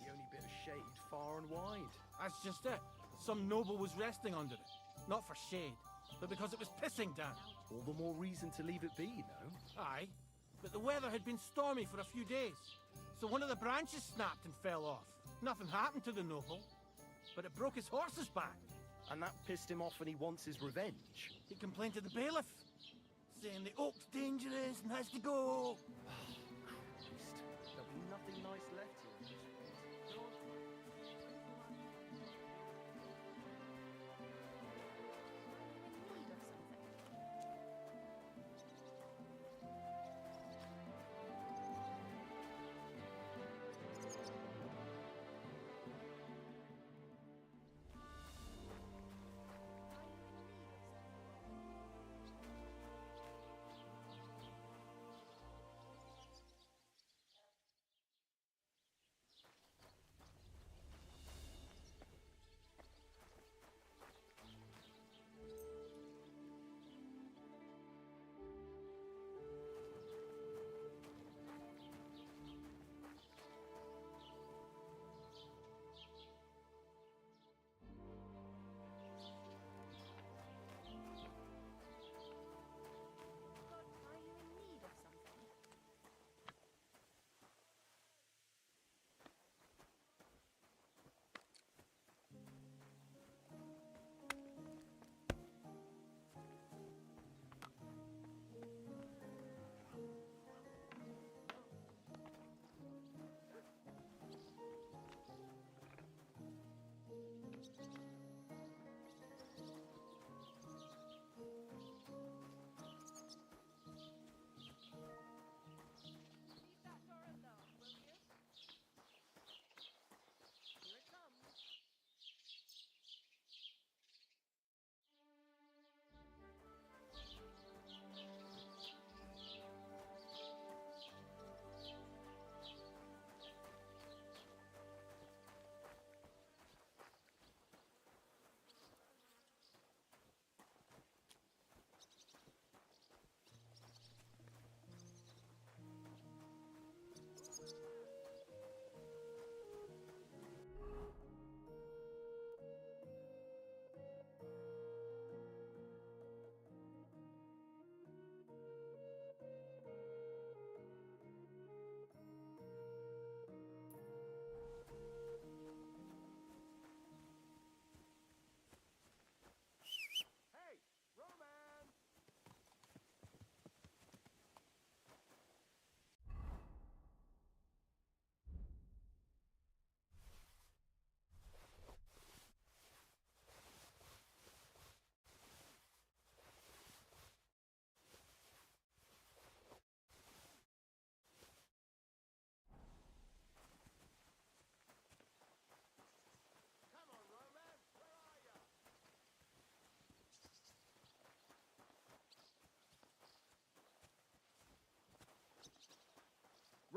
The only bit of shade far and wide. That's just it. Some noble was resting under it. Not for shade, but because it was pissing down. All the more reason to leave it be, no? Aye, but the weather had been stormy for a few days. So one of the branches snapped and fell off. Nothing happened to the noble, but it broke his horse's back. And that pissed him off and he wants his revenge. He complained to the bailiff, saying the oak's dangerous and has to go. Christ, there'll be nothing nice left here.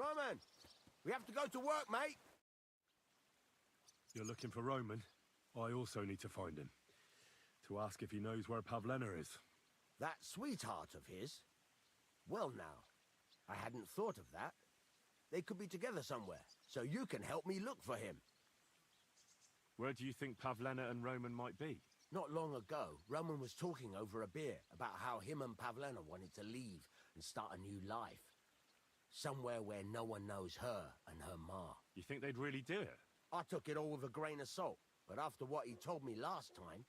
Roman! We have to go to work, mate! You're looking for Roman? I also need to find him. To ask if he knows where Pavlena is. That sweetheart of his? Well now, I hadn't thought of that. They could be together somewhere, so you can help me look for him. Where do you think Pavlena and Roman might be? Not long ago, Roman was talking over a beer about how him and Pavlena wanted to leave and start a new life. Somewhere where no one knows her and her ma. You think they'd really do it? I took it all with a grain of salt, but after what he told me last time,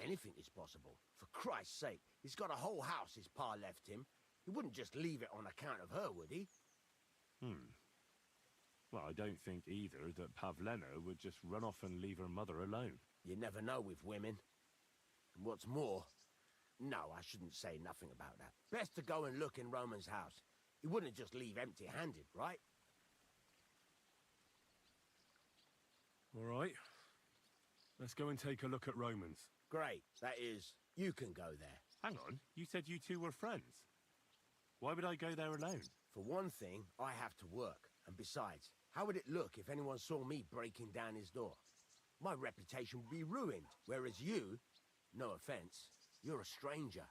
anything is possible. For Christ's sake, he's got a whole house his pa left him. He wouldn't just leave it on account of her, would he? Well, I don't think either that Pavlena would just run off and leave her mother alone. You never know with women. And what's more... No, I shouldn't say nothing about that. Best to go and look in Roman's house. He wouldn't just leave empty-handed, right? All right. Let's go and take a look at Roman's. Great. That is, you can go there. Hang on. You said you two were friends. Why would I go there alone? For one thing, I have to work. And besides, how would it look if anyone saw me breaking down his door? My reputation would be ruined. Whereas you, no offense, you're a stranger.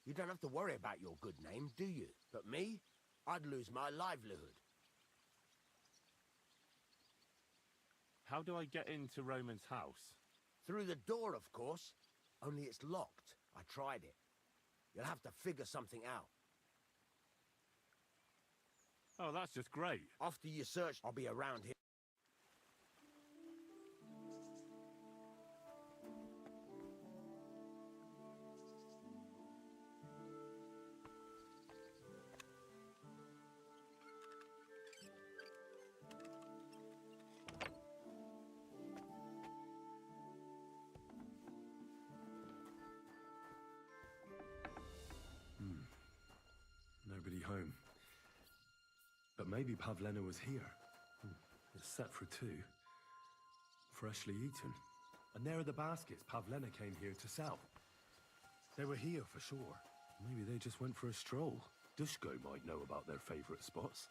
You don't have to worry about your good name, do you? But me, I'd lose my livelihood. How do I get into Roman's house? Through the door, of course. Only it's locked. I tried it. You'll have to figure something out. Oh, that's just great. After you search, I'll be around here. Nobody home. But maybe Pavlena was here. It's set for two. Freshly eaten. And there are the baskets Pavlena came here to sell. They were here for sure. Maybe they just went for a stroll. Dushko might know about their favorite spots.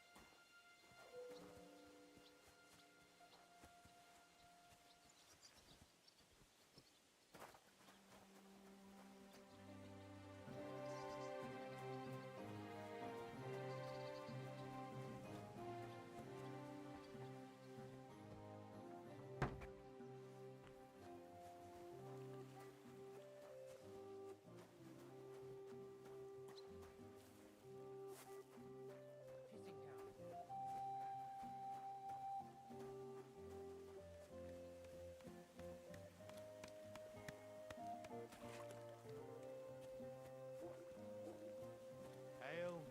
Ale.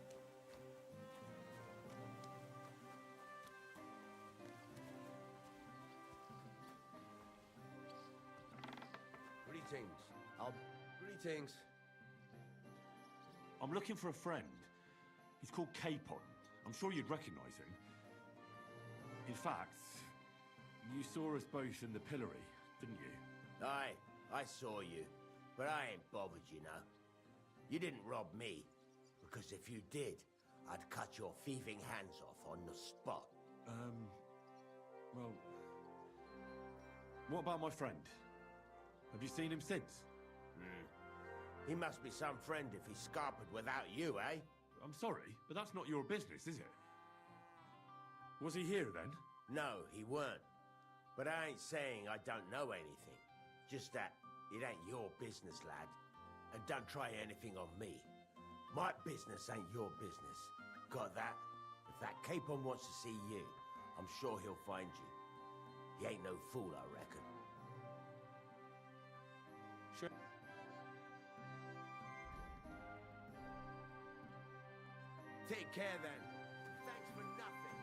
Greetings. Greetings. I'm looking for a friend. He's called Capon. I'm sure you'd recognize him. In fact, you saw us both in the pillory, didn't you? Aye, I saw you. But I ain't bothered, you know. You didn't rob me. Because if you did, I'd cut your thieving hands off on the spot. Well... What about my friend? Have you seen him since? He must be some friend if he's scarpered without you, eh? I'm sorry, but that's not your business, is it? Was he here then? No, he weren't. But I ain't saying I don't know anything. Just that it ain't your business, lad. And don't try anything on me. My business ain't your business. Got that? If that Capon wants to see you, I'm sure he'll find you. He ain't no fool, I reckon. Sure. Take care then. Thanks for nothing.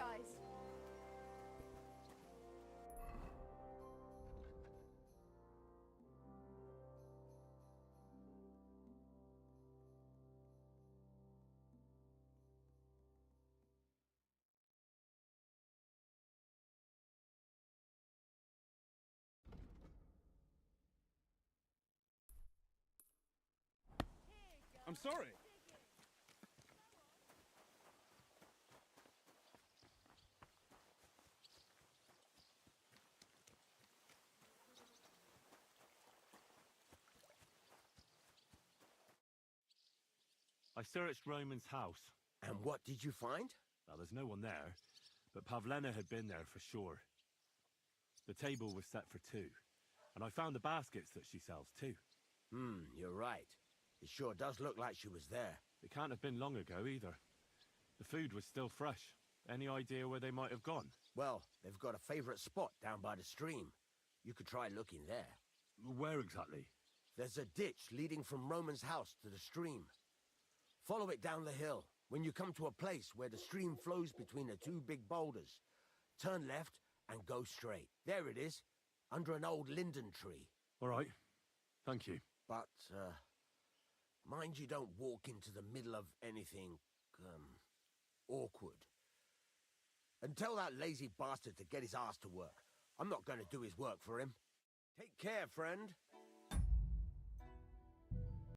apologize. I'm sorry. I searched Roman's house. And what did you find? Well, there's no one there, but Pavlena had been there for sure. The table was set for two, and I found the baskets that she sells too. You're right. It sure does look like she was there. It can't have been long ago either. The food was still fresh. Any idea where they might have gone? Well, they've got a favorite spot down by the stream. You could try looking there. Where exactly? There's a ditch leading from Roman's house to the stream. Follow it down the hill. When you come to a place where the stream flows between the two big boulders, turn left and go straight. There it is, under an old linden tree. All right. Thank you. But, mind you don't walk into the middle of anything, awkward. And tell that lazy bastard to get his ass to work. I'm not going to do his work for him. Take care, friend.